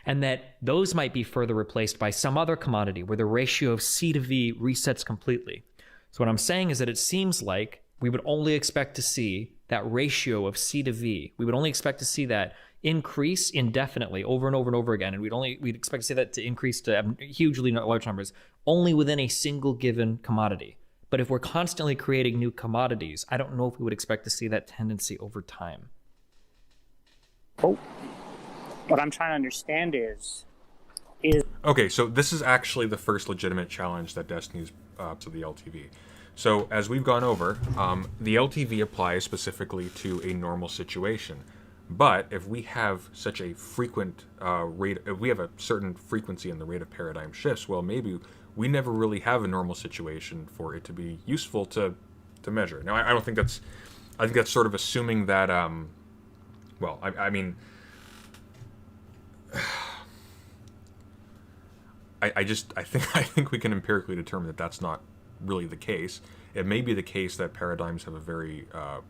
S2: And that those might be further replaced by some other commodity where the ratio of C to V resets completely. So what I'm saying is that it seems like we would only expect to see that ratio of C to V. We would only expect to see that increase indefinitely over and over and over again. And we'd expect to see that to increase to hugely large numbers only within a single given commodity. But if we're constantly creating new commodities, I don't know if we would expect to see that tendency over time.
S3: Oh, what I'm trying to understand is
S1: Okay, so this is actually the first legitimate challenge that Destiny's to the LTV. So as we've gone over, the LTV applies specifically to a normal situation. But if we have such a frequent rate, if we have a certain frequency in the rate of paradigm shifts, well, maybe we never really have a normal situation for it to be useful to measure. Now, I don't think that's, I think that's sort of assuming that, well, I mean, I think we can empirically determine that that's not really the case. It may be the case that paradigms have a very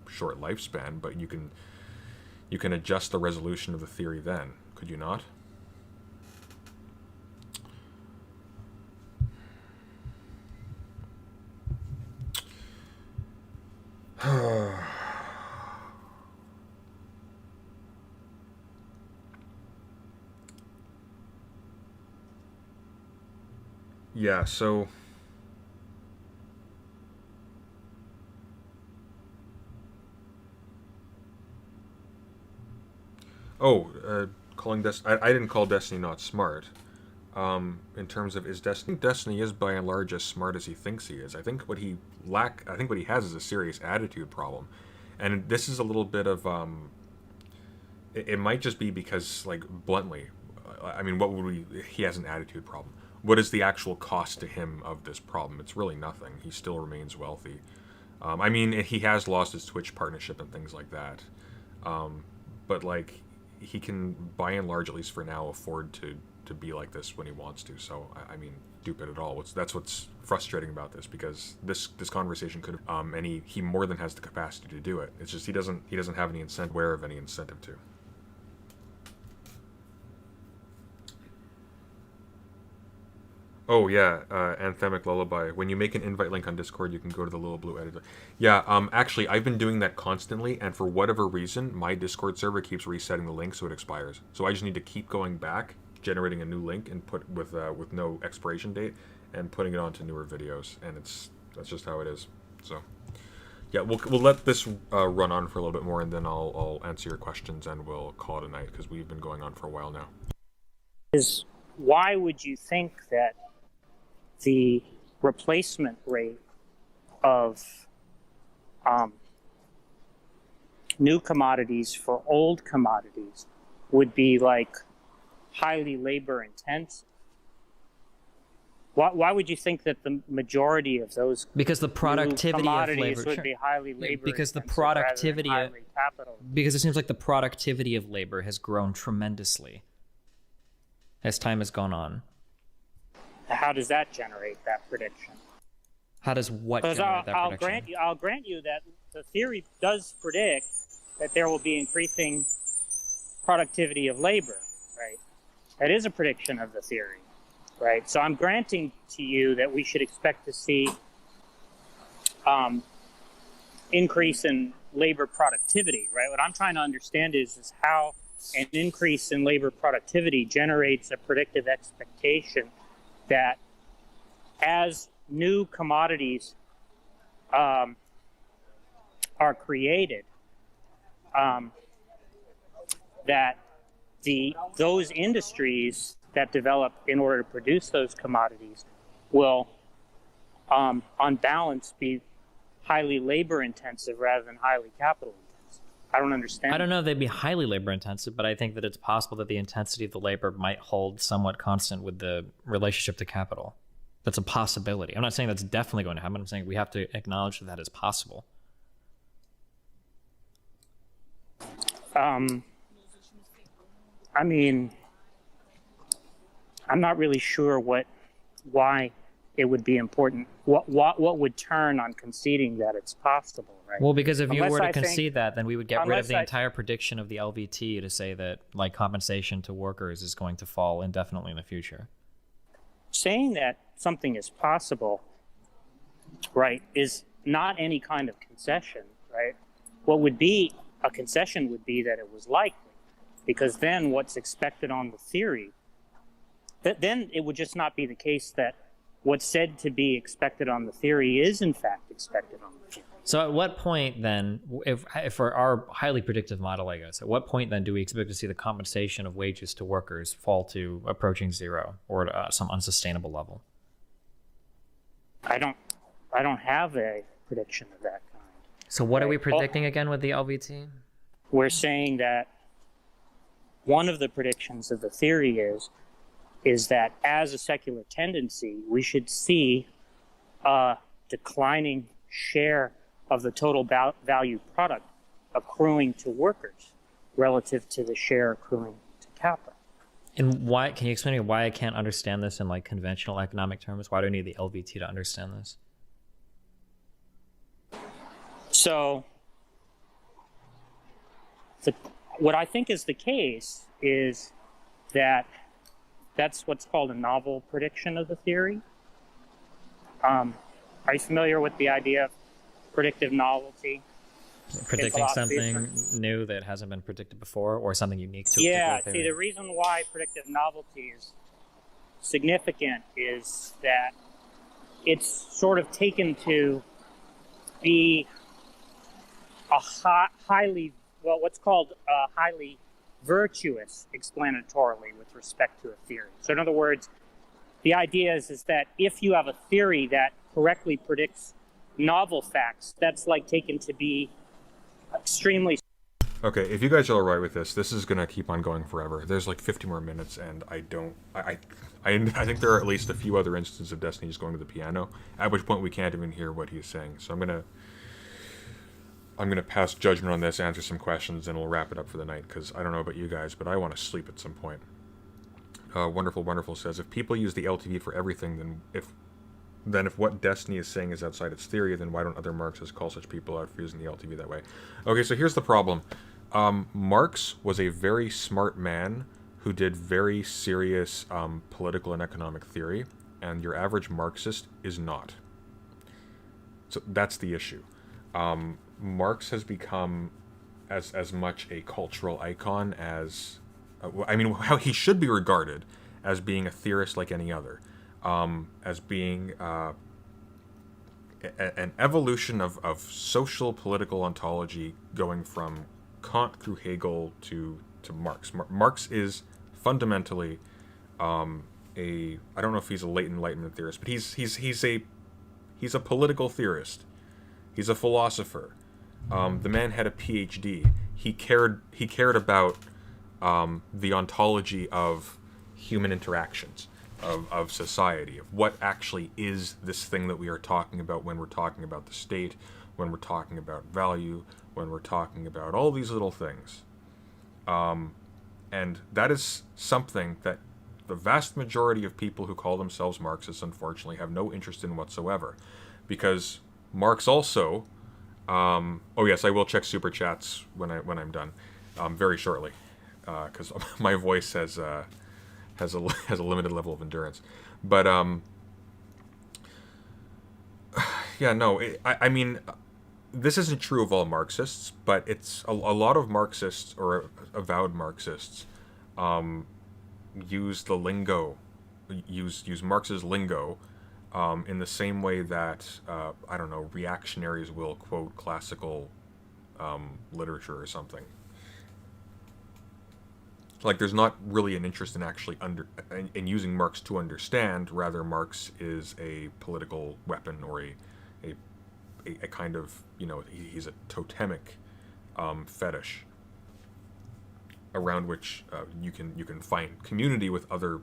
S1: short lifespan, but you can adjust the resolution of the theory then, could you not? Yeah, so calling I didn't call Destiny not smart. In terms of Destiny is by and large as smart as he thinks he is. I think what he has is a serious attitude problem. And this is a little bit of it might just be because, like, bluntly, I mean, he has an attitude problem. What is the actual cost to him of this problem? It's really nothing. He still remains wealthy. I mean, he has lost his Twitch partnership and things like that. But, like, he can, by and large, at least for now, afford to be like this when he wants to. So, I mean, stupid at all. That's what's frustrating about this, because this conversation could and he more than has the capacity to do it. It's just he doesn't have any incentive, aware of any incentive to. Oh yeah, Anthemic Lullaby. When you make an invite link on Discord, you can go to the little blue editor. Yeah, actually, I've been doing that constantly, and for whatever reason, my Discord server keeps resetting the link so it expires. So I just need to keep going back, generating a new link, and put with no expiration date, and putting it onto newer videos. And that's just how it is. So yeah, we'll let this run on for a little bit more, and then I'll answer your questions, and we'll call it a night, because we've been going on for a while now.
S3: Why would you think that the replacement rate of new commodities for old commodities would be, like, highly labor intensive? Why would you think that the majority of those
S2: because the productivity
S3: commodities
S2: of labor
S3: would be highly labor
S2: because the
S3: intensive
S2: productivity
S3: rather than highly capital.
S2: Because it seems like the productivity of labor has grown tremendously as time has gone on.
S3: How does that generate that prediction?
S2: How does what
S3: Because
S2: generate that
S3: I'll
S2: prediction?
S3: grant you that the theory does predict that there will be increasing productivity of labor, right? That is a prediction of the theory, right? So I'm granting to you that we should expect to see increase in labor productivity, right? What I'm trying to understand is how an increase in labor productivity generates a predictive expectation that as new commodities are created, that those industries that develop in order to produce those commodities will, on balance, be highly labor intensive rather than highly capital intensive. I don't understand.
S2: I don't know if they'd be highly labor intensive, but I think that it's possible that the intensity of the labor might hold somewhat constant with the relationship to capital. That's a possibility. I'm not saying that's definitely going to happen. I'm saying we have to acknowledge that that is possible.
S3: I mean, I'm not really sure why it would be important. What would turn on conceding that it's possible, right?
S2: Well, because if you
S3: Unless
S2: were to
S3: I think-
S2: concede that, then we would get rid of
S3: unless
S2: the
S3: I-
S2: entire prediction of the LVT to say that like compensation to workers is going to fall indefinitely in the future.
S3: Saying that something is possible, right, is not any kind of concession, right? What would be a concession would be that it was likely, because then what's expected on the theory, then it would just not be the case that what's said to be expected on the theory is in fact expected on the theory.
S2: So at what point then, if for our highly predictive model, I guess, at what point then do we expect to see the compensation of wages to workers fall to approaching zero or some unsustainable level?
S3: I don't have a prediction of that kind.
S2: So what are we predicting again with the LVT?
S3: We're saying that one of the predictions of the theory is that as a secular tendency, we should see a declining share of the total value product accruing to workers relative to the share accruing to capital.
S2: And why, can you explain to me why I can't understand this in like conventional economic terms? Why do I need the LVT to understand this?
S3: So what I think is the case is that that's what's called a novel prediction of the theory. Are you familiar with the idea of predictive novelty?
S2: Predicting
S3: philosophy,
S2: something new that hasn't been predicted before, or something unique to a
S3: Yeah,
S2: particular
S3: see,
S2: theory?
S3: the reason why predictive novelty is significant is that it's sort of taken to be a highly, well, what's called highly virtuous explanatorily with respect to a theory. So in other words, the idea is that if you have a theory that correctly predicts novel facts, that's like taken to be extremely.
S1: Okay, if you guys are alright with this, this is gonna keep on going forever. There's like 50 more minutes, and I think there are at least a few other instances of Destiny just going to the piano, at which point we can't even hear what he's saying. So I'm gonna pass judgment on this, answer some questions, and we'll wrap it up for the night, because I don't know about you guys, but I want to sleep at some point. Wonderful says, if people use the LTV for everything, then if what Destiny is saying is outside its theory, then why don't other Marxists call such people out for using the LTV that way? Okay, so here's the problem. Marx was a very smart man who did very serious political and economic theory, and your average Marxist is not. So that's the issue. Marx has become as much a cultural icon as, how he should be regarded as being a theorist like any other. As being an evolution of social political ontology going from Kant through Hegel to Marx. Marx is fundamentally I don't know if he's a late Enlightenment theorist, but he's a political theorist. He's a philosopher. The man had a PhD. He cared about the ontology of human interactions. Of society, of what actually is this thing that we are talking about when we're talking about the state, when we're talking about value, when we're talking about all these little things. And that is something that the vast majority of people who call themselves Marxists, unfortunately, have no interest in whatsoever. Because Marx also... oh yes, I will check super chats when I'm done, very shortly, because my voice has a limited level of endurance. But yeah, no, I mean, this isn't true of all Marxists, but it's a lot of Marxists or avowed Marxists use the lingo, use Marx's lingo, in the same way that I don't know, reactionaries will quote classical literature or something. Like, there's not really an interest in actually in using Marx to understand. Rather, Marx is a political weapon, or a kind of, you know, he's a totemic fetish around which you can find community with other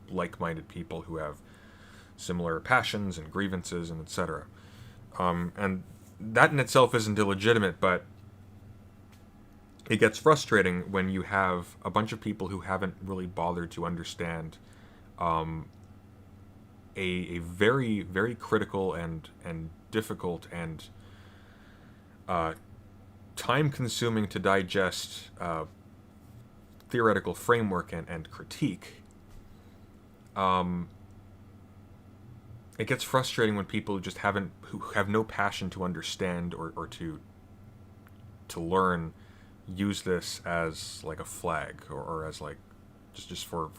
S1: like-minded people who have similar passions and grievances and etc. And that in itself isn't illegitimate, but it gets frustrating when you have a bunch of people who haven't really bothered to understand a very, very critical and difficult and time-consuming to digest theoretical framework and critique. It gets frustrating when people who have no passion to understand or to learn, use this as like a flag or as like just for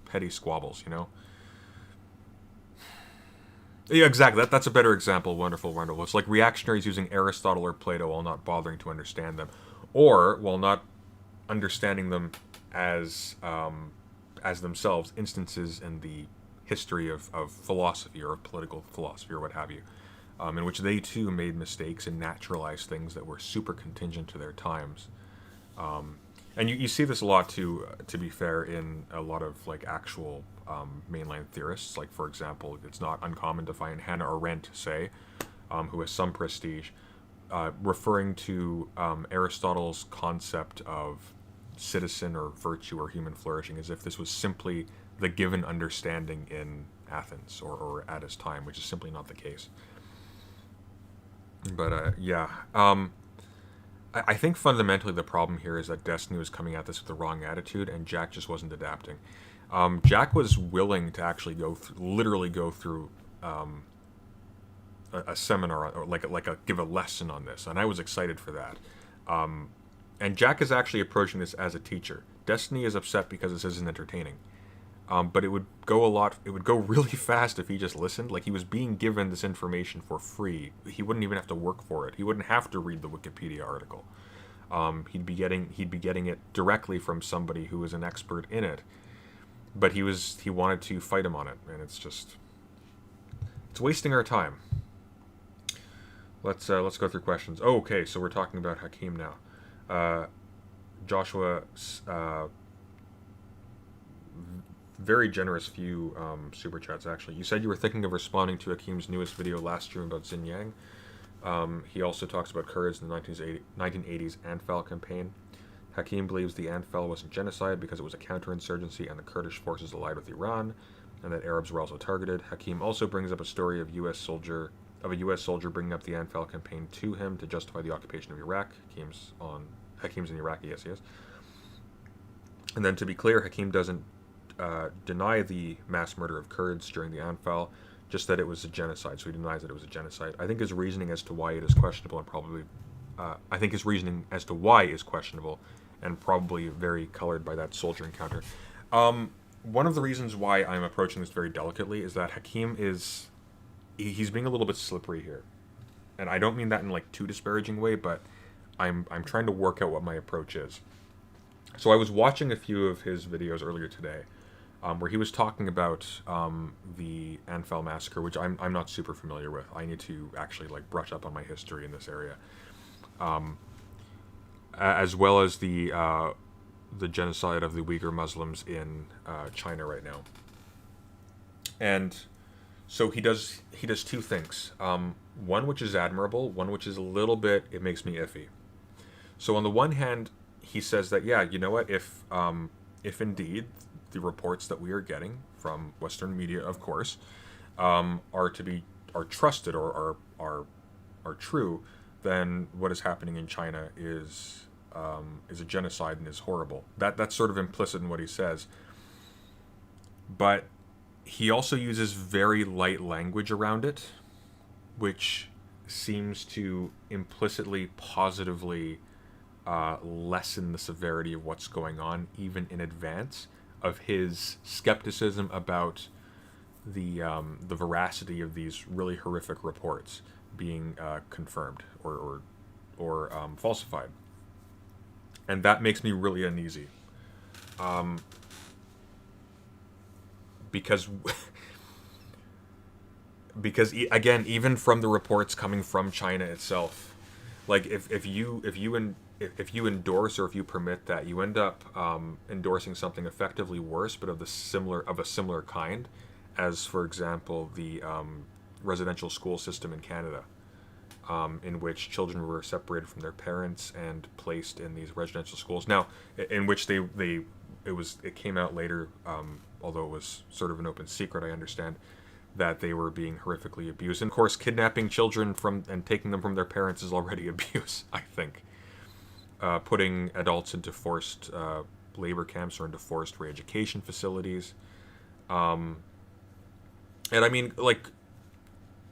S1: petty squabbles, you know? Yeah, exactly. That's a better example. Wonderful, wonderful. It's like reactionaries using Aristotle or Plato while not bothering to understand them, or while not understanding them as themselves instances in the history of philosophy or of political philosophy or what have you, in which they too made mistakes and naturalized things that were super contingent to their times. And you see this a lot too, to be fair, in a lot of like actual mainline theorists. Like, for example, it's not uncommon to find Hannah Arendt, say, who has some prestige, referring to Aristotle's concept of citizen or virtue or human flourishing as if this was simply the given understanding in Athens or at his time, which is simply not the case. But yeah, I think fundamentally the problem here is that Destiny was coming at this with the wrong attitude, and Jack just wasn't adapting. Jack was willing to actually literally go through a seminar or give a lesson on this, and I was excited for that. And Jack is actually approaching this as a teacher. Destiny is upset because this isn't entertaining. But it would go really fast if he just listened. Like, he was being given this information for free. He wouldn't even have to work for it. He wouldn't have to read the Wikipedia article. He'd be getting it directly from somebody who is an expert in it. But he wanted to fight him on it, and it's wasting our time. Let's go through questions. Oh, okay, so we're talking about Hakim now. Joshua, very generous few super chats, actually. You said you were thinking of responding to Hakim's newest video last stream about Xinjiang. He also talks about Kurds in the 1980s Anfal campaign. Hakim believes the Anfal wasn't genocide because it was a counterinsurgency and the Kurdish forces allied with Iran, and that Arabs were also targeted. Hakim also brings up a story of a U.S. soldier bringing up the Anfal campaign to him to justify the occupation of Iraq. Hakim's in Iraq, yes, he is. And then, to be clear, Hakim doesn't deny the mass murder of Kurds during the Anfal, just that it was a genocide. So he denies that it was a genocide. I think his reasoning as to why it is questionable and probably and probably very colored by that soldier encounter. One of the reasons why I'm approaching this very delicately is that Hakim he's being a little bit slippery here. And I don't mean that in like too disparaging way, but I'm trying to work out what my approach is. So I was watching a few of his videos earlier today, where he was talking about the Anfal massacre, which I'm not super familiar with. I need to actually like brush up on my history in this area, as well as the genocide of the Uyghur Muslims in China right now. And so he does two things. one which is admirable, one which is a little bit, it makes me iffy. So on the one hand, he says that, yeah, you know what, if indeed the reports that we are getting from Western media, of course, are trusted or are true, then what is happening in China is a genocide and is horrible. That's sort of implicit in what he says. But he also uses very light language around it, which seems to implicitly, positively lessen the severity of what's going on, even in advance of his skepticism about the veracity of these really horrific reports being confirmed or falsified, and that makes me really uneasy, because again, even from the reports coming from China itself, like if you endorse or if you permit that, you end up endorsing something effectively worse, but of a similar kind, as for example the residential school system in Canada, in which children were separated from their parents and placed in these residential schools. Now, in which it came out later, although it was sort of an open secret, I understand, that they were being horrifically abused. And of course, kidnapping children and taking them from their parents is already abuse, I think. Putting adults into forced labor camps or into forced re-education facilities. And I mean, like,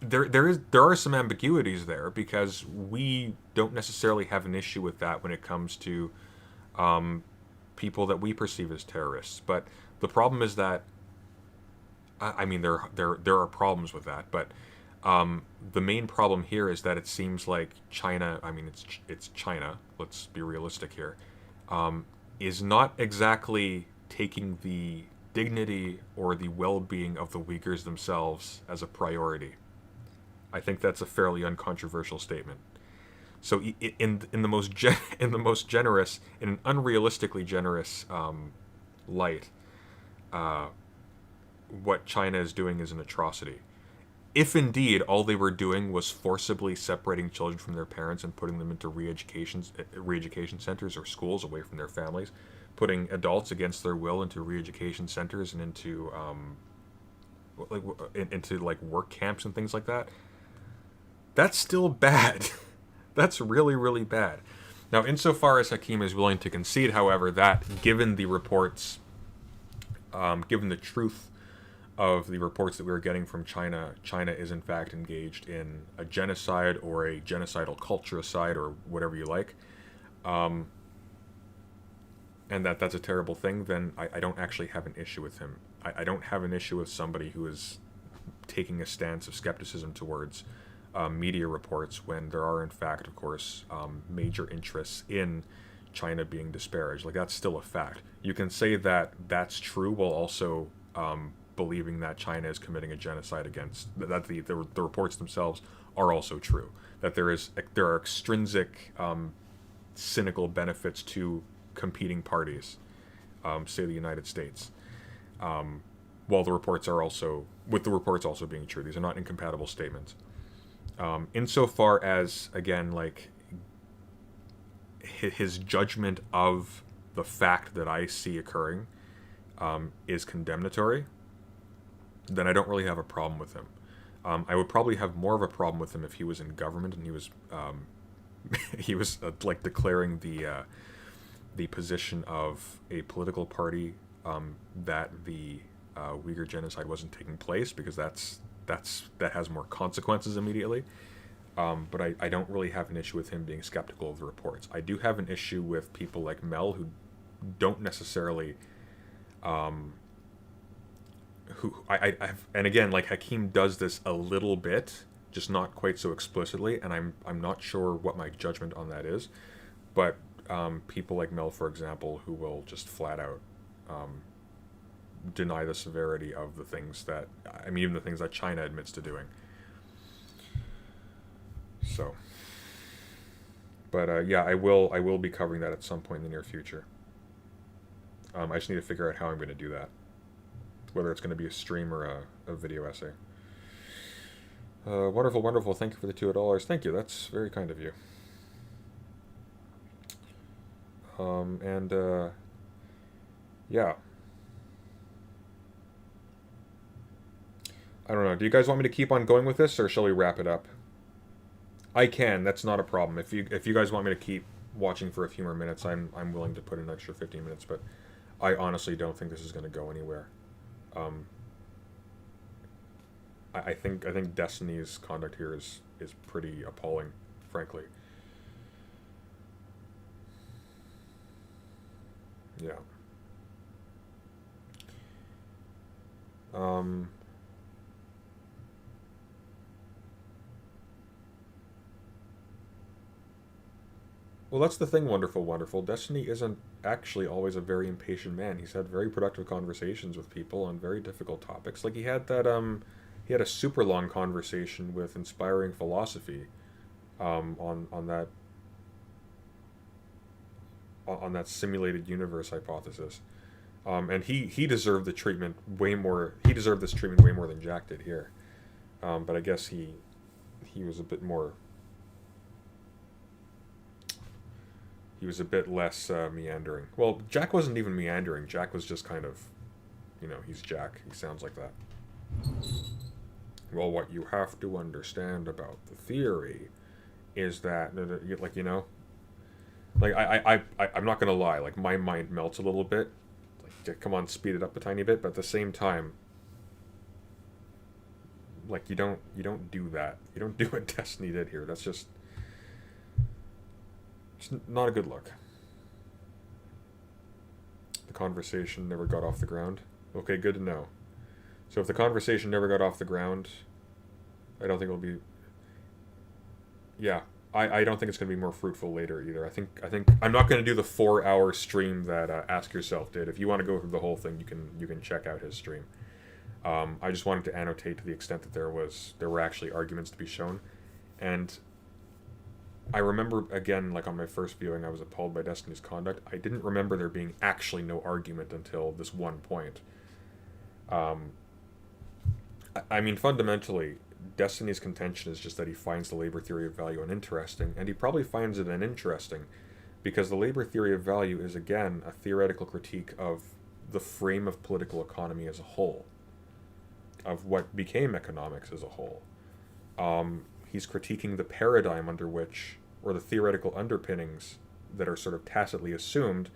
S1: there are some ambiguities there, because we don't necessarily have an issue with that when it comes to people that we perceive as terrorists. But the problem is that, I mean, there are problems with that, but the main problem here is that it seems like China, I mean, it's China, let's be realistic here, is not exactly taking the dignity or the well-being of the Uyghurs themselves as a priority. I think that's a fairly uncontroversial statement. So in the most generous, in an unrealistically generous light, what China is doing is an atrocity. If indeed all they were doing was forcibly separating children from their parents and putting them into re-education centers or schools away from their families, putting adults against their will into re-education centers and into like work camps and things like that, that's still bad. That's really, really bad. Now, insofar as Hakim is willing to concede, however, that given the reports, given the truth of the reports that we were getting from China, China is in fact engaged in a genocide or a genocidal culturicide or whatever you like, and that's a terrible thing, then I don't actually have an issue with him. I don't have an issue with somebody who is taking a stance of skepticism towards media reports when there are, in fact, of course, major interests in China being disparaged. Like, that's still a fact. You can say that that's true while also believing that China is committing a genocide against, that the reports themselves are also true. That there are extrinsic cynical benefits to competing parties, say the United States, while the reports also being true. These are not incompatible statements. Insofar as, again, like, his judgment of the fact that I see occurring is condemnatory, then I don't really have a problem with him. I would probably have more of a problem with him if he was in government and he was like declaring the position of a political party that the Uyghur genocide wasn't taking place, because that has more consequences immediately. But I don't really have an issue with him being skeptical of the reports. I do have an issue with people like Mel who don't necessarily, and again, like, Hakim does this a little bit, just not quite so explicitly, and I'm not sure what my judgment on that is. But people like Mel, for example, who will just flat out deny the severity of the things that, I mean, even the things that China admits to doing. So, but yeah, I will be covering that at some point in the near future. I just need to figure out how I'm going to do that, whether it's going to be a stream or a video essay. Wonderful, wonderful. Thank you for the $2. Thank you. That's very kind of you. And yeah. I don't know. Do you guys want me to keep on going with this, or shall we wrap it up? I can. That's not a problem. If you guys want me to keep watching for a few more minutes, I'm willing to put an extra 15 minutes. But I honestly don't think this is going to go anywhere. Um, I think Destiny's conduct here is pretty appalling, frankly. Yeah. Um, well, that's the thing, wonderful, wonderful. Destiny isn't actually always a very impatient man. He's had very productive conversations with people on very difficult topics. Like he had a super long conversation with Inspiring Philosophy, on that simulated universe hypothesis. And he deserved the treatment way more. He deserved this treatment way more than Jack did here. But I guess he was a bit more. He was a bit less meandering. Well, Jack wasn't even meandering. Jack was just kind of, he's Jack. He sounds like that. Well, what you have to understand about the theory is that, like, like I'm not gonna lie. Like, my mind melts a little bit. Like, come on, speed it up a tiny bit. But at the same time, like, you don't do that. You don't do what Destiny did here. That's just not a good look. The conversation never got off the ground. Okay, good to know. So if the conversation never got off the ground, I don't think it'll be. Yeah, I don't think it's going to be more fruitful later either. I think I'm not going to do the 4-hour stream that Ask Yourself did. If you want to go through the whole thing, you can check out his stream. I just wanted to annotate to the extent that there were actually arguments to be shown, and I remember, again, like on my first viewing, I was appalled by Destiny's conduct. I didn't remember there being actually no argument until this one point. I mean, fundamentally, Destiny's contention is just that he finds the labor theory of value uninteresting, and he probably finds it uninteresting because the labor theory of value is, again, a theoretical critique of the frame of political economy as a whole, of what became economics as a whole. He's critiquing the paradigm under which, or the theoretical underpinnings that are sort of tacitly assumed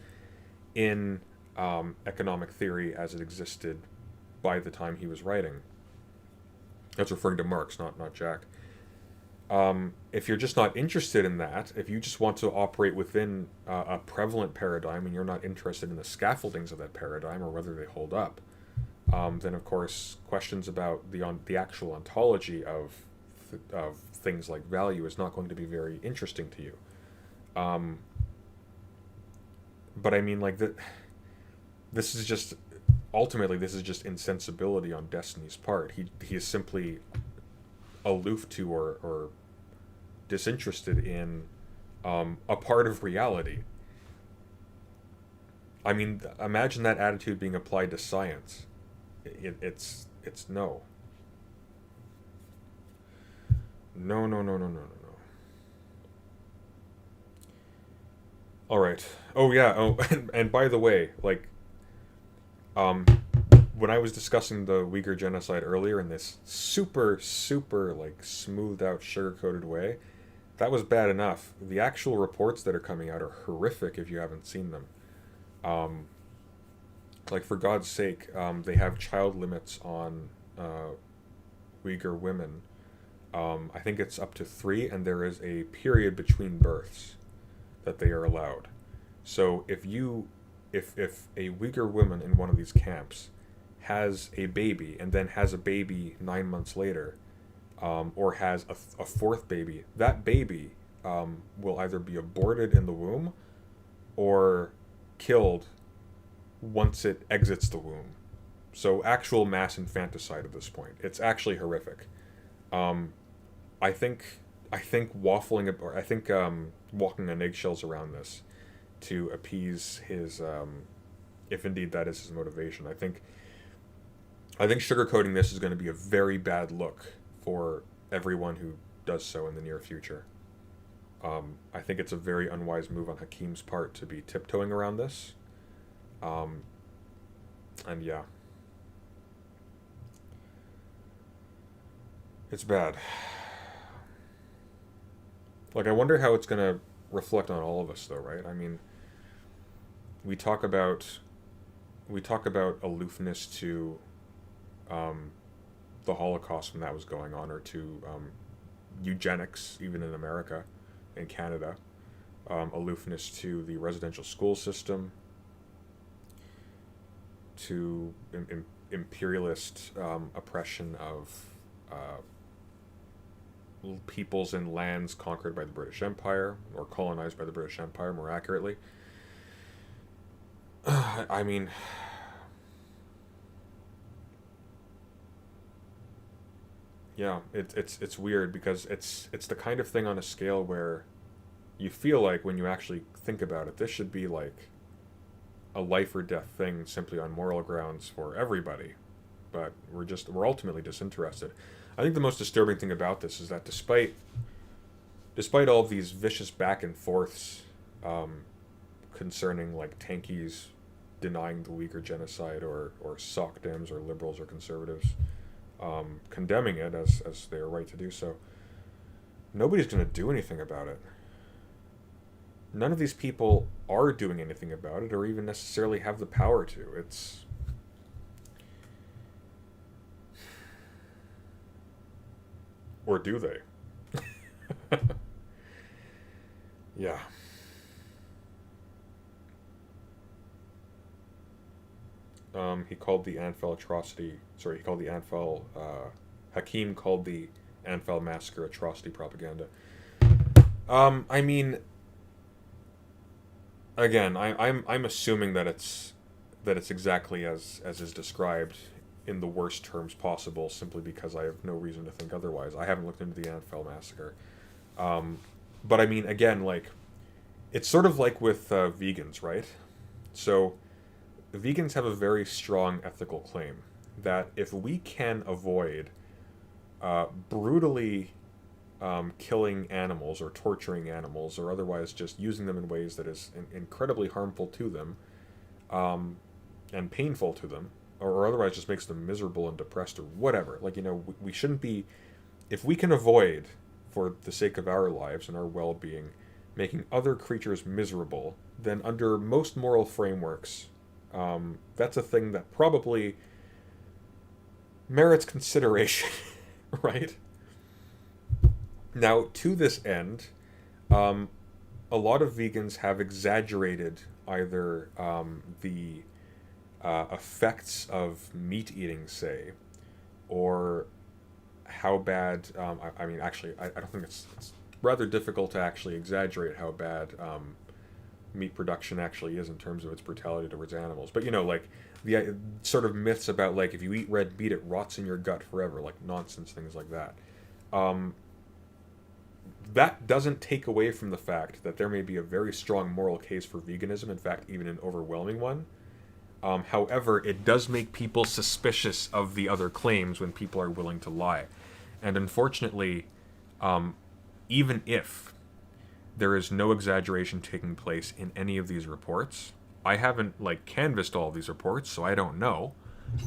S1: in economic theory as it existed by the time he was writing. That's referring to Marx, not Jack. If you're just not interested in that, if you just want to operate within a prevalent paradigm and you're not interested in the scaffoldings of that paradigm or whether they hold up, then of course questions about the actual ontology of things like value is not going to be very interesting to you. But I mean, like, this is just insensibility on Destiny's part. He is simply aloof to or disinterested in a part of reality. I mean, imagine that attitude being applied to science. It's no. No, no, no, no, no, no, no. All right. Oh yeah. Oh, and by the way, like, when I was discussing the Uyghur genocide earlier in this super, super, like, smoothed out, sugar-coated way, that was bad enough. The actual reports that are coming out are horrific if you haven't seen them. Like, for God's sake, they have child limits on Uyghur women. I think it's up to 3, and there is a period between births that they are allowed. So if a Uyghur woman in one of these camps has a baby and then has a baby 9 months later, or has a fourth baby, that baby will either be aborted in the womb or killed once it exits the womb. So actual mass infanticide at this point. It's actually horrific. I think waffling, or I think walking on eggshells around this to appease his, if indeed that is his motivation. I think sugarcoating this is going to be a very bad look for everyone who does so in the near future. I think it's a very unwise move on Hakim's part to be tiptoeing around this. And yeah. It's bad. Like, I wonder how it's going to reflect on all of us, though, right? I mean, we talk about aloofness to the Holocaust when that was going on, or to eugenics, even in America, in Canada, aloofness to the residential school system, to imperialist oppression of peoples and lands conquered by the British Empire, or colonized by the British Empire, more accurately. I mean, yeah, it's weird, because it's the kind of thing on a scale where you feel like, when you actually think about it, this should be like a life or death thing, simply on moral grounds for everybody. But we're ultimately disinterested. I think the most disturbing thing about this is that despite all of these vicious back and forths concerning, like, tankies denying the Uyghur genocide, or SOCDEMs, or liberals or conservatives condemning it, as they are right to do so, nobody's going to do anything about it. None of these people are doing anything about it, or even necessarily have the power to. It's... Or do they? Yeah. He called the Anfal atrocity... Sorry, he called the Anfal... Hakim called the Anfal massacre atrocity propaganda. I mean... Again, I'm assuming that it's exactly as is described, in the worst terms possible, simply because I have no reason to think otherwise. I haven't looked into the Anfal massacre. But I mean, again, like, it's sort of like with vegans, right? So, vegans have a very strong ethical claim that if we can avoid brutally killing animals, or torturing animals, or otherwise just using them in ways that is incredibly harmful to them, and painful to them, or otherwise just makes them miserable and depressed, or whatever. Like, we shouldn't be... If we can avoid, for the sake of our lives and our well-being, making other creatures miserable, then under most moral frameworks, that's a thing that probably merits consideration, right? Now, to this end, a lot of vegans have exaggerated either the effects of meat eating, say, or how bad... I mean, actually, I don't think it's rather difficult to actually exaggerate how bad meat production actually is in terms of its brutality towards animals. But, like, the sort of myths about, like, if you eat red meat, it rots in your gut forever, like nonsense, things like that. That doesn't take away from the fact that there may be a very strong moral case for veganism, in fact, even an overwhelming one. However, it does make people suspicious of the other claims when people are willing to lie. And unfortunately, even if there is no exaggeration taking place in any of these reports, I haven't, like, canvassed all of these reports, so I don't know.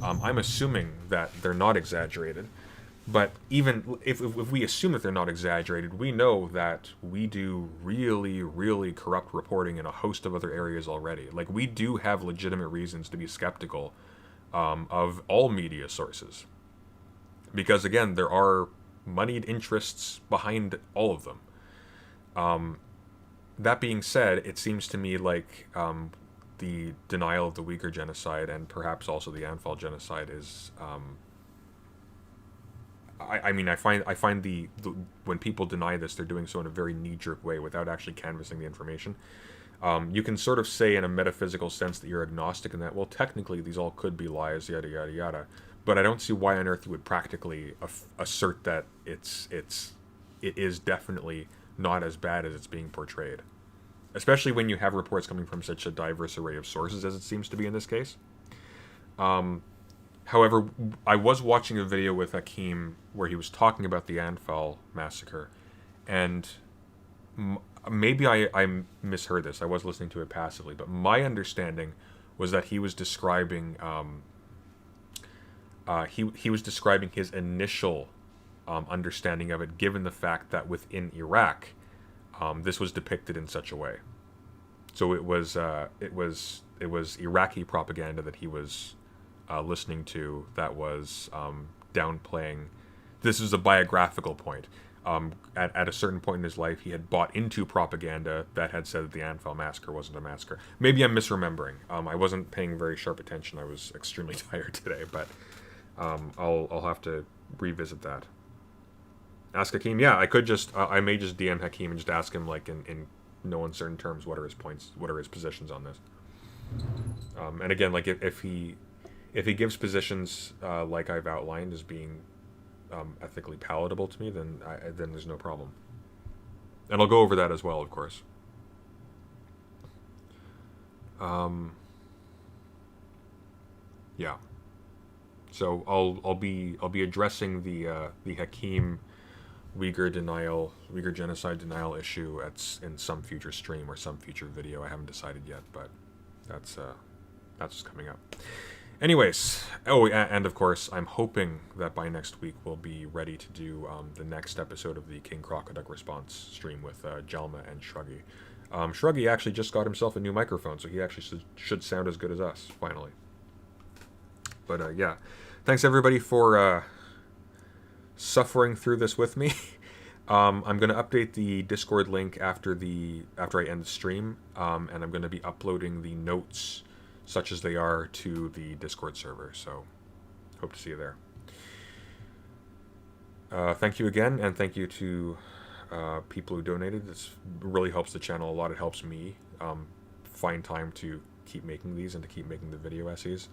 S1: I'm assuming that they're not exaggerated. But even if we assume that they're not exaggerated, we know that we do really, really corrupt reporting in a host of other areas already. Like, we do have legitimate reasons to be skeptical of all media sources. Because, again, there are moneyed interests behind all of them. That being said, it seems to me like the denial of the Uyghur genocide, and perhaps also the Anfal genocide, is... I mean, I find the when people deny this, they're doing so in a very knee-jerk way without actually canvassing the information. You can sort of say in a metaphysical sense that you're agnostic in that, well, technically these all could be lies, yada yada yada. But I don't see why on earth you would practically assert that it is definitely not as bad as it's being portrayed. Especially when you have reports coming from such a diverse array of sources as it seems to be in this case. However, I was watching a video with Hakeem where he was talking about the Anfal massacre, and maybe I misheard this. I was listening to it passively, but my understanding was that he was describing he was describing his initial understanding of it, given the fact that within Iraq, this was depicted in such a way. So it was Iraqi propaganda that he was listening to that was downplaying. This is a biographical point. At a certain point in his life, he had bought into propaganda that had said that the Anfal massacre wasn't a massacre. Maybe I'm misremembering. I wasn't paying very sharp attention. I was extremely tired today, but I'll have to revisit that. Ask Hakeem. Yeah, I could just I may just DM Hakeem and just ask him, like, in no uncertain terms, what are his points, what are his positions on this. And again, like, if he gives positions like I've outlined as being ethically palatable to me, then there's no problem. And I'll go over that as well, of course. Yeah. So I'll be addressing the Hakeem Uyghur genocide denial issue in some future stream or some future video. I haven't decided yet, but that's what's coming up. Anyways, and of course, I'm hoping that by next week we'll be ready to do the next episode of the King Crocoduck response stream with Jelma and Shruggy. Shruggy actually just got himself a new microphone, so he actually should sound as good as us, finally. But yeah, thanks everybody for suffering through this with me. I'm going to update the Discord link after I end the stream, and I'm going to be uploading the notes, such as they are, to the Discord server. So, hope to see you there. Thank you again, and thank you to people who donated. This really helps the channel a lot. It helps me find time to keep making these and to keep making the video essays.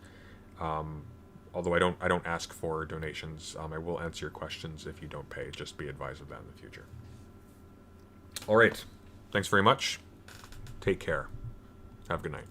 S1: Although I don't ask for donations. I will answer your questions if you don't pay. Just be advised of that in the future. All right. Thanks very much. Take care. Have a good night.